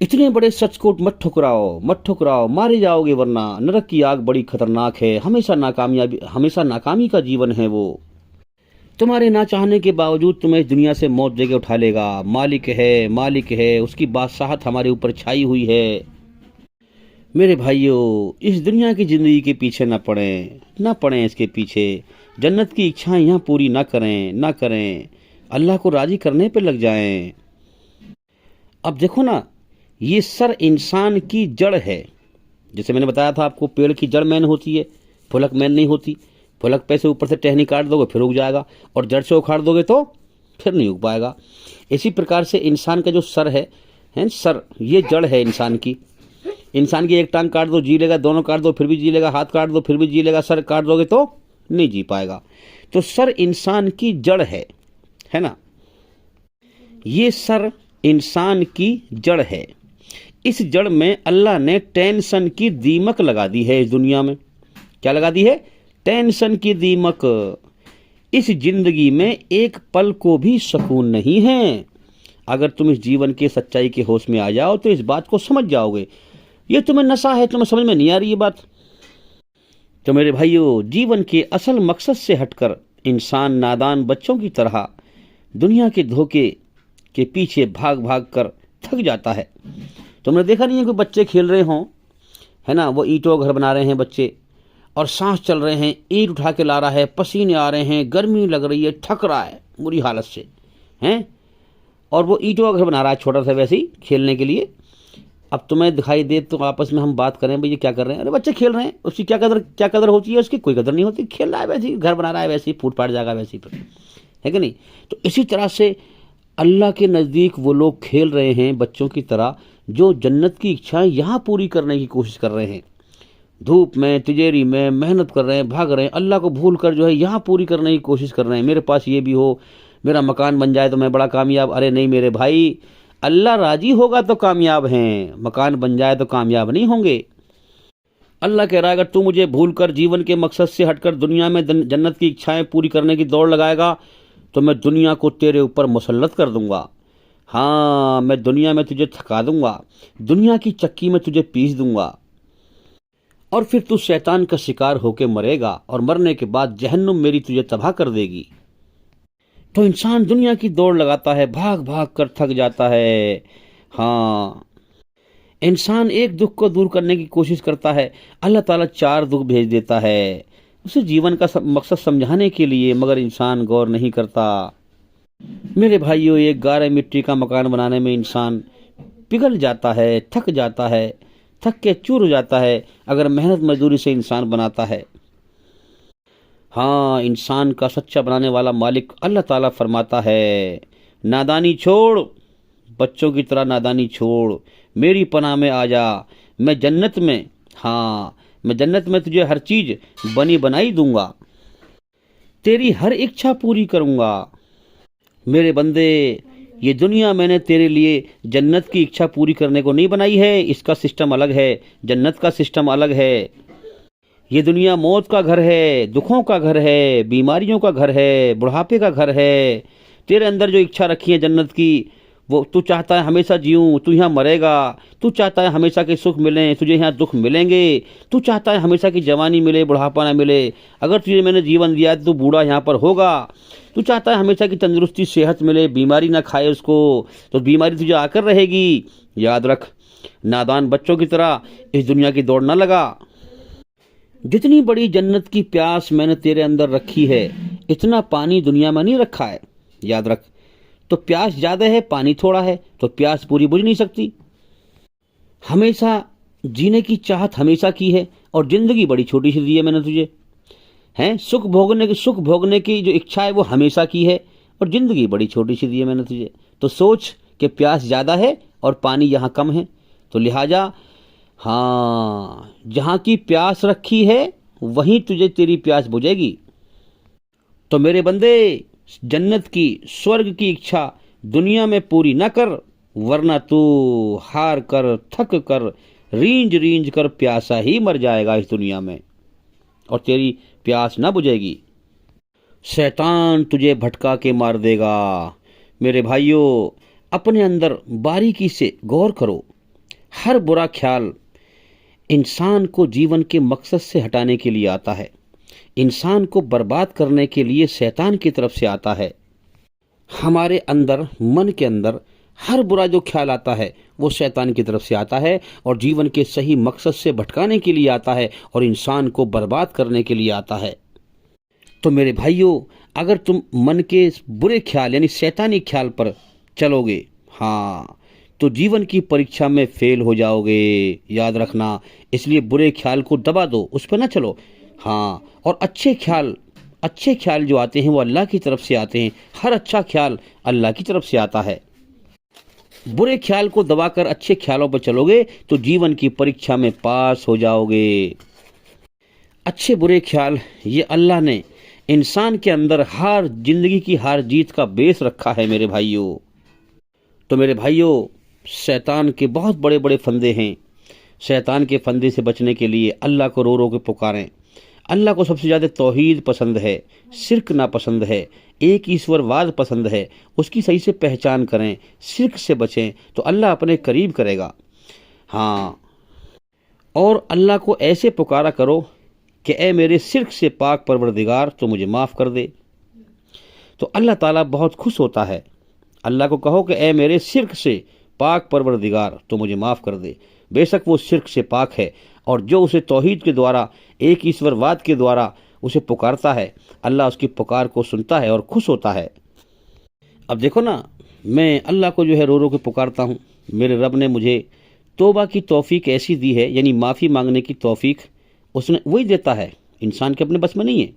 इतने बड़े सच को मत ठुकराओ, मारे जाओगे, वरना नरक की आग बड़ी खतरनाक है, हमेशा नाकामी का जीवन है वो। तुम्हारे ना चाहने के बावजूद तुम्हें दुनिया से मौत देके उठा लेगा। मालिक है, उसकी बादशाहत हमारे ऊपर छाई हुई है। मेरे भाइयों, इस दुनिया की जिंदगी के पीछे ना पड़ें इसके पीछे। जन्नत की इच्छाएं यहाँ पूरी ना करें, अल्लाह को राजी करने पे लग जाएं। अब देखो ना, ये सर इंसान की जड़ है। जैसे मैंने बताया था आपको, पेड़ की जड़ मैन होती है, फुलक मैन नहीं होती। फुलक पे से ऊपर से टहनी काट दोगे फिर उग जाएगा, और जड़ से उखाड़ दोगे तो फिर नहीं उग पाएगा। इसी प्रकार से इंसान का जो सर है सर, ये जड़ है इंसान की। इंसान की एक टांग काट दो जी लेगा, दोनों काट दो फिर भी जी लेगा, हाथ काट दो फिर भी जी लेगा, सर काट दोगे तो नहीं जी पाएगा। तो सर इंसान की जड़ है ना, ये सर इंसान की जड़ है। इस जड़ में अल्लाह ने टेंशन की दीमक लगा दी है इस दुनिया में। क्या लगा दी है? टेंशन की दीमक। इस जिंदगी में एक पल को भी सुकून नहीं है। अगर तुम इस जीवन के सच्चाई के होश में आ जाओ तो इस बात को समझ जाओगे। ये तुम्हें नशा है, तुम्हें समझ में नहीं आ रही ये बात। तो मेरे भाइयों, जीवन के असल मकसद से हटकर इंसान नादान बच्चों की तरह दुनिया के धोखे के पीछे भाग भाग कर थक जाता है। तुमने देखा नहीं है कोई बच्चे खेल रहे हों, है ना, वो ईंटों घर बना रहे हैं बच्चे, और सांस चल रहे हैं, ईंट उठा के ला रहा है, पसीने आ रहे हैं, गर्मी लग रही है, थक रहा है बुरी हालत से, हैं, और वो ईंटों का घर बना रहा है छोटा सा वैसे ही खेलने के लिए। अब तुम्हें दिखाई दे तो आपस में हम बात करें, भाई ये क्या कर रहे हैं? अरे बच्चे खेल रहे हैं, उसकी क्या कदर होती है? उसकी कोई कदर नहीं होती। खेल रहा है वैसे ही, घर बना रहा है वैसे ही, फूट फाट जाएगा वैसे ही, है कि नहीं? तो इसी तरह से अल्लाह के नज़दीक वो लोग खेल रहे हैं बच्चों की तरह, जो जन्नत की इच्छाएं यहाँ पूरी करने की कोशिश कर रहे हैं। धूप में, तिजोरी में मेहनत कर रहे हैं, भाग रहे हैं, अल्लाह को भूल कर जो है यहाँ पूरी करने की कोशिश कर रहे हैं। मेरे पास ये भी हो, मेरा मकान बन जाए तो मैं बड़ा कामयाब। अरे नहीं मेरे भाई, अल्लाह राजी होगा तो कामयाब हैं, मकान बन जाए तो कामयाब नहीं होंगे। अल्लाह कह रहा है, अगर तू मुझे भूल कर जीवन के मकसद से हटकर दुनिया में जन्नत की इच्छाएं पूरी करने की दौड़ लगाएगा तो मैं दुनिया को तेरे ऊपर मुसल्लत कर दूंगा। हाँ, मैं दुनिया में तुझे थका दूंगा, दुनिया की चक्की में तुझे पीस दूंगा, और फिर तू शैतान का शिकार होकर मरेगा, और मरने के बाद जहन्नुम मेरी तुझे तबाह कर देगी। तो इंसान दुनिया की दौड़ लगाता है, भाग भाग कर थक जाता है। हाँ, इंसान एक दुख को दूर करने की कोशिश करता है, अल्लाह ताला 4 दुख भेज देता है उसे जीवन का मकसद समझाने के लिए, मगर इंसान गौर नहीं करता। मेरे भाइयों, ये गारे मिट्टी का मकान बनाने में इंसान पिघल जाता है, थक जाता है, थक के चूर हो जाता है अगर मेहनत मजदूरी से इंसान बनाता है। हाँ, इंसान का सच्चा बनाने वाला मालिक अल्लाह ताला फरमाता है, नादानी छोड़, बच्चों की तरह नादानी छोड़, मेरी पनाह में आ जा, मैं जन्नत में, हाँ, मैं जन्नत में तुझे हर चीज बनी बनाई दूंगा, तेरी हर इच्छा पूरी करूंगा। मेरे बंदे, ये दुनिया मैंने तेरे लिए जन्नत की इच्छा पूरी करने को नहीं बनाई है, इसका सिस्टम अलग है, जन्नत का सिस्टम अलग है। ये दुनिया मौत का घर है, दुखों का घर है, बीमारियों का घर है, बुढ़ापे का घर है। तेरे अंदर जो इच्छा रखी है जन्नत की, वो तू चाहता है हमेशा जीऊं, तू यहाँ मरेगा, तू चाहता है हमेशा के सुख मिलें, तुझे यहाँ दुख मिलेंगे, तू चाहता है हमेशा की जवानी मिले, बुढ़ापा ना मिले, अगर तुझे मैंने जीवन दिया है तो बूढ़ा यहाँ पर होगा, तू चाहता है हमेशा की तंदुरुस्ती सेहत मिले, बीमारी ना खाए उसको, तो बीमारी तुझे आकर रहेगी। याद रख, नादान बच्चों की तरह इस दुनिया की दौड़ न लगा। जितनी बड़ी जन्नत की प्यास मैंने तेरे अंदर रखी है, इतना पानी दुनिया में नहीं रखा है। याद रख, तो प्यास ज्यादा है, पानी थोड़ा है, तो प्यास पूरी बुझ नहीं सकती। हमेशा जीने की चाहत हमेशा की है, और जिंदगी बड़ी छोटी सी दी है मैंने तुझे, हैं, सुख भोगने की जो इच्छा है वो हमेशा की है, और जिंदगी बड़ी छोटी सी दी है मैंने तुझे। तो सोच कि प्यास ज्यादा है और पानी यहाँ कम है, तो लिहाजा हाँ, जहां की प्यास रखी है वहीं तुझे तेरी प्यास बुझेगी। तो मेरे बंदे, जन्नत की, स्वर्ग की इच्छा दुनिया में पूरी न कर, वरना तू हार कर, थक कर, रींज रींज कर प्यासा ही मर जाएगा इस दुनिया में, और तेरी प्यास न बुझेगी। शैतान तुझे भटका के मार देगा। मेरे भाइयों, अपने अंदर बारीकी से गौर करो। हर बुरा ख्याल इंसान को जीवन के मकसद से हटाने के लिए आता है, इंसान को बर्बाद करने के लिए शैतान की तरफ से आता है। हमारे अंदर, मन के अंदर हर बुरा जो ख्याल आता है वो शैतान की तरफ से आता है, और जीवन के सही मकसद से भटकाने के लिए आता है, और इंसान को बर्बाद करने के लिए आता है। तो मेरे भाइयों, अगर तुम मन के बुरे ख्याल यानी शैतानी ख्याल पर चलोगे, हाँ, तो जीवन की परीक्षा में फेल हो जाओगे। याद रखना, इसलिए बुरे ख्याल को दबा दो, उस पर ना चलो। हाँ, और अच्छे ख्याल जो आते हैं वो अल्लाह की तरफ से आते हैं। हर अच्छा ख्याल अल्लाह की तरफ से आता है। बुरे ख्याल को दबाकर अच्छे ख्यालों पर चलोगे तो जीवन की परीक्षा में पास हो जाओगे। अच्छे बुरे ख्याल, ये अल्लाह ने इंसान के अंदर जिंदगी की हार जीत का बेस रखा है मेरे भाइयों। तो मेरे भाइयों, शैतान के बहुत बड़े बड़े फंदे हैं। शैतान के फंदे से बचने के लिए अल्लाह को रो रो के पुकारें। अल्लाह को सबसे ज़्यादा तौहीद पसंद है, शिर्क नापसंद है, एक ईश्वरवाद पसंद है। उसकी सही से पहचान करें, शिर्क से बचें, तो अल्लाह अपने करीब करेगा। हाँ, और अल्लाह को ऐसे पुकारा करो कि ए मेरे शिर्क से पाक परवरदिगार, तो मुझे माफ़ कर दे। तो अल्लाह ताला बहुत खुश होता है। अल्लाह को कहो कि ए मेरे शिर्क से पाक परवरदिगार, तो मुझे माफ़ कर दे। बेशक वो शिर्क से पाक है, और जो उसे तौहीद के द्वारा, एक ईश्वरवाद के द्वारा उसे पुकारता है, अल्लाह उसकी पुकार को सुनता है और खुश होता है। अब देखो ना, मैं अल्लाह को जो है रो रो के पुकारता हूँ, मेरे रब ने मुझे तौबा की तौफीक ऐसी दी है, यानी माफ़ी मांगने की तौफीक उसने वही देता है, इंसान के अपने बस में नहीं है।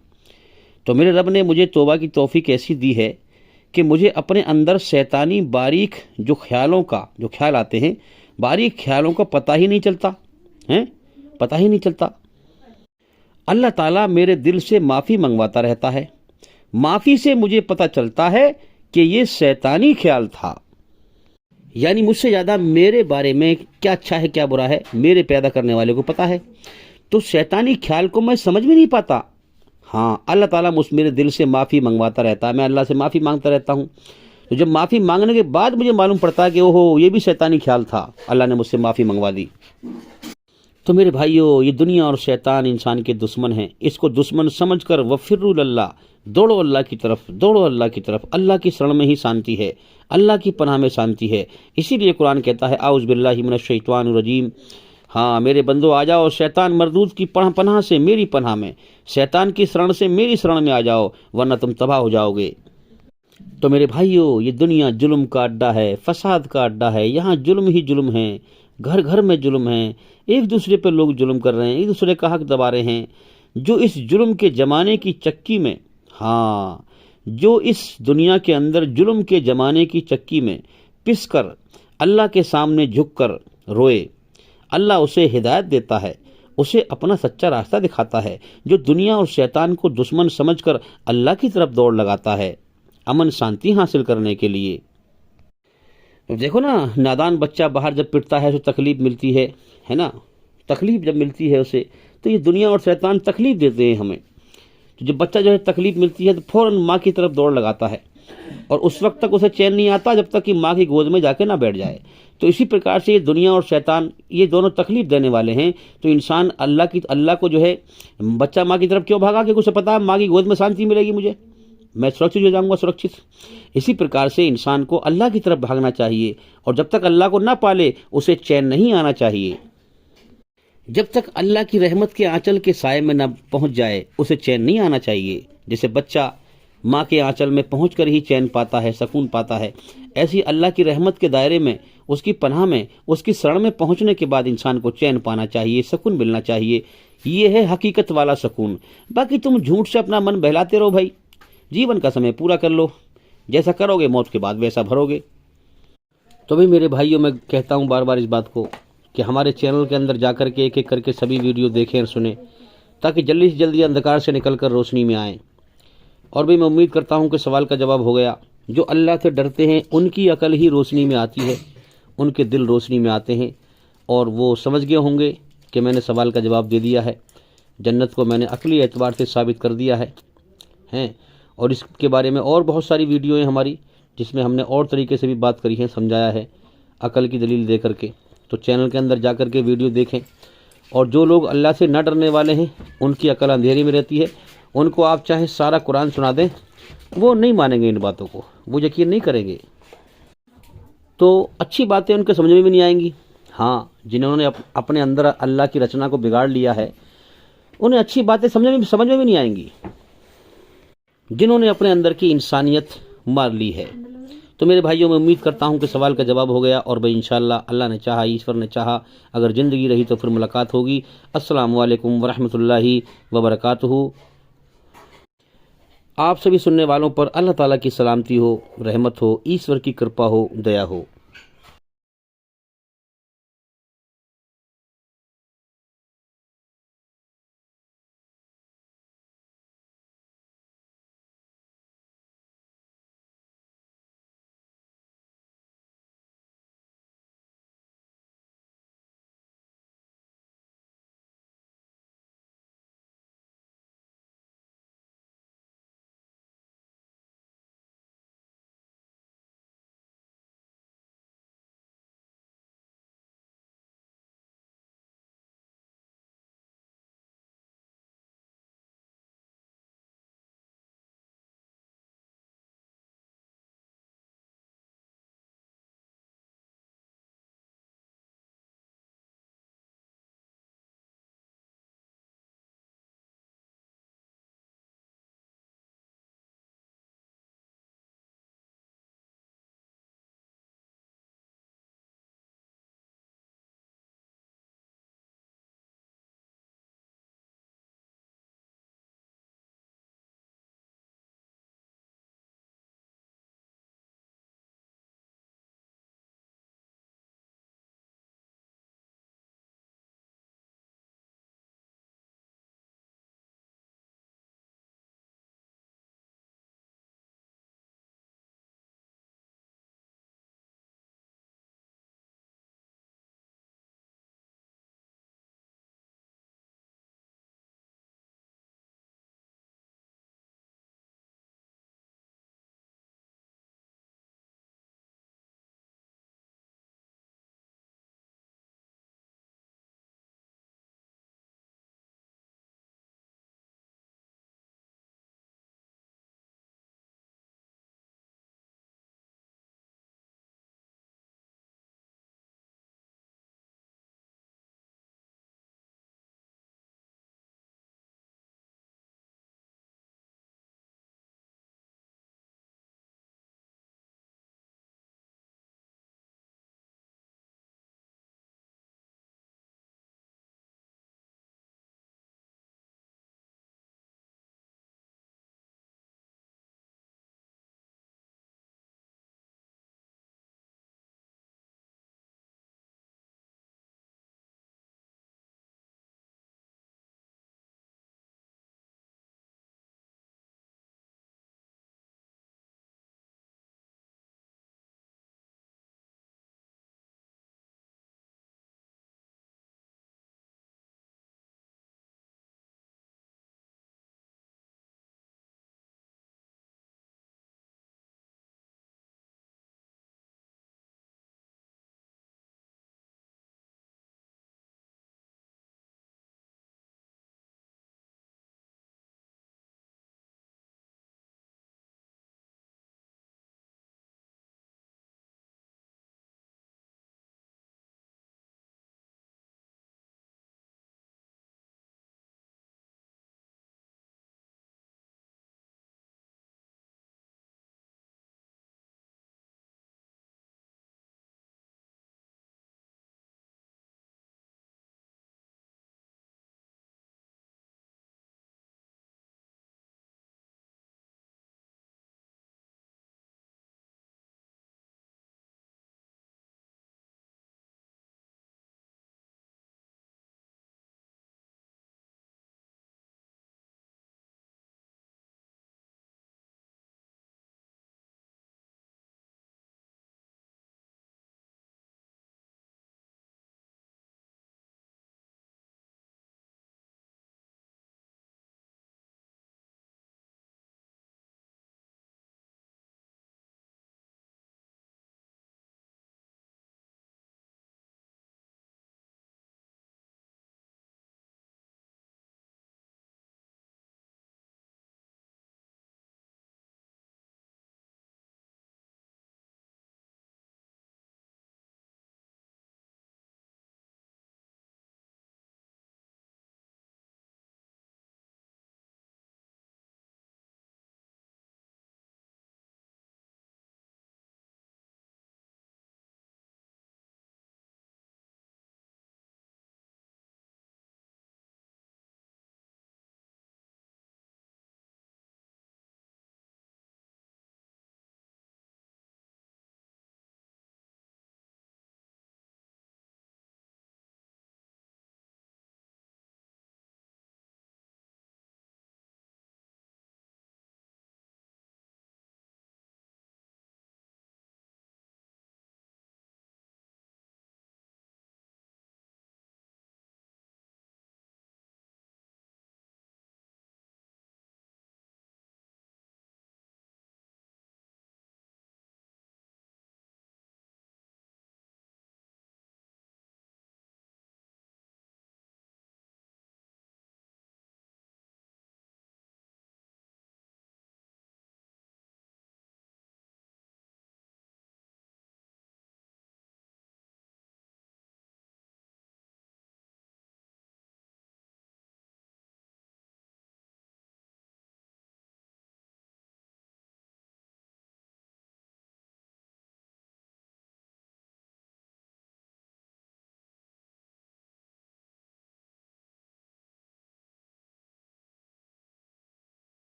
तो मेरे रब ने मुझे तौबा की तौफीक ऐसी दी है कि मुझे अपने अंदर शैतानी बारीक जो ख्याल आते हैं, बारीक ख्यालों का पता ही नहीं चलता है, पता ही नहीं चलता। अल्लाह ताला मेरे दिल से माफ़ी मंगवाता रहता है। माफ़ी से मुझे पता चलता है कि ये शैतानी ख्याल था, यानी मुझसे ज़्यादा मेरे बारे में क्या अच्छा है क्या बुरा है मेरे पैदा करने वाले को पता है। तो शैतानी ख्याल को मैं समझ भी नहीं पाता। हाँ, अल्लाह ताला मेरे दिल से माफ़ी मंगवाता रहता है, मैं अल्लाह से माफ़ी मांगता रहता हूँ। तो जब माफ़ी मांगने के बाद मुझे मालूम पड़ता है कि ओहो, ये भी शैतानी ख्याल था, अल्लाह ने मुझसे माफ़ी मंगवा दी। तो मेरे भाइयों, ये दुनिया और शैतान इंसान के दुश्मन हैं। इसको दुश्मन समझकर वफ़िर्रुल अल्लाह, दौड़ो अल्लाह की तरफ, दौड़ो अल्लाह की तरफ। अल्लाह की शरण में ही शांति है, अल्लाह की पनाह में शांति है। इसीलिए कुरान कहता है, आउज़ बिल्लाहि मिनश शैतानिर रजीम। हाँ, मेरे बंदो आ जाओ शैतान मरदूद की पनाह से मेरी पनाह में, शैतान की शरण से मेरी शरण में आ जाओ, वरना तुम तबाह हो जाओगे। तो मेरे भाइयों, ये दुनिया जुल्म का अड्डा है, फसाद का अड्डा है। यहाँ जुल्म ही जुल्म है, घर घर में जुल्म है। एक दूसरे पर लोग जुल्म कर रहे हैं, एक दूसरे का हक दबा रहे हैं। जो इस जुल्म के जमाने की चक्की में, हाँ, जो इस दुनिया के अंदर जुल्म के जमाने की चक्की में पिस कर अल्लाह के सामने झुक कर रोए, अल्लाह उसे हिदायत देता है, उसे अपना सच्चा रास्ता दिखाता है। जो दुनिया और शैतान को दुश्मन समझकर अल्लाह की तरफ दौड़ लगाता है अमन शांति हासिल करने के लिए। देखो ना, नादान बच्चा बाहर जब पिटता है तो तकलीफ मिलती है ना। तकलीफ जब मिलती है उसे, तो ये दुनिया और शैतान तकलीफ देते हैं हमें। तो जब बच्चा जो है तकलीफ मिलती है तो फौरन माँ की तरफ दौड़ लगाता है, और उस वक्त तक उसे चैन नहीं आता जब तक कि माँ की गोद में जाके ना बैठ जाए। तो इसी प्रकार से ये दुनिया और शैतान, ये दोनों तकलीफ देने वाले हैं। तो इंसान अल्लाह को जो है, बच्चा माँ की तरफ क्यों भागा? क्योंकि उसे पता है माँ की गोद में शांति मिलेगी, मुझे, मैं सुरक्षित हो जाऊंगा, सुरक्षित। इसी प्रकार से इंसान को अल्लाह की तरफ भागना चाहिए, और जब तक अल्लाह को ना पाले उसे चैन नहीं आना चाहिए। जब तक अल्लाह की रहमत के आंचल के साए में न पहुंच जाए उसे चैन नहीं आना चाहिए। जैसे बच्चा माँ के आंचल में पहुंचकर ही चैन पाता है, सुकून पाता है, ऐसी अल्लाह की रहमत के दायरे में, उसकी पनाह में, उसकी शरण में पहुंचने के बाद इंसान को चैन पाना चाहिए, सुकून मिलना चाहिए। ये है हकीकत वाला सुकून। बाकी तुम झूठ से अपना मन बहलाते रहो भाई, जीवन का समय पूरा कर लो, जैसा करोगे मौत के बाद वैसा भरोगे। तो भाई मेरे भाइयों, मैं कहता हूँ बार बार इस बात को कि हमारे चैनल के अंदर जाकर के एक एक करके सभी वीडियो देखें और सुने, ताकि जल्दी से जल्दी अंधकार से निकलकर रोशनी में आएँ। और भी मैं उम्मीद करता हूँ कि सवाल का जवाब हो गया। जो अल्लाह से डरते हैं उनकी अकल ही रोशनी में आती है, उनके दिल रोशनी में आते हैं, और वो समझ गए होंगे कि मैंने सवाल का जवाब दे दिया है। जन्नत को मैंने अकली एतबार से साबित कर दिया है। और इसके बारे में और बहुत सारी वीडियो हैं हमारी, जिसमें हमने और तरीके से भी बात करी है, समझाया है अकल की दलील दे करके। तो चैनल के अंदर जा कर के वीडियो देखें। और जो लोग अल्लाह से न डरने वाले हैं उनकी अकल अंधेरी में रहती है। उनको आप चाहे सारा कुरान सुना दें, वो नहीं मानेंगे इन बातों को, वो यकीन नहीं करेंगे। तो अच्छी बातें उनके समझ में भी नहीं आएंगी। हाँ, जिन्होंने अपने अंदर अल्लाह की रचना को बिगाड़ लिया है, उन्हें अच्छी बातें समझ में भी नहीं आएंगी, जिन्होंने अपने अंदर की इंसानियत मार ली है। तो मेरे भाइयों, मैं उम्मीद करता हूं कि सवाल का जवाब हो गया। और भाई इंशाअल्लाह अल्लाह ने चाहा, ईश्वर ने चाहा, अगर ज़िंदगी रही तो फिर मुलाकात होगी। अस्सलामु अलैकुम वरहमतुल्लाहि वबरकातुहू। आप सभी सुनने वालों पर अल्लाह ताला की सलामती हो, रहमत हो, ईश्वर की कृपा हो, दया हो।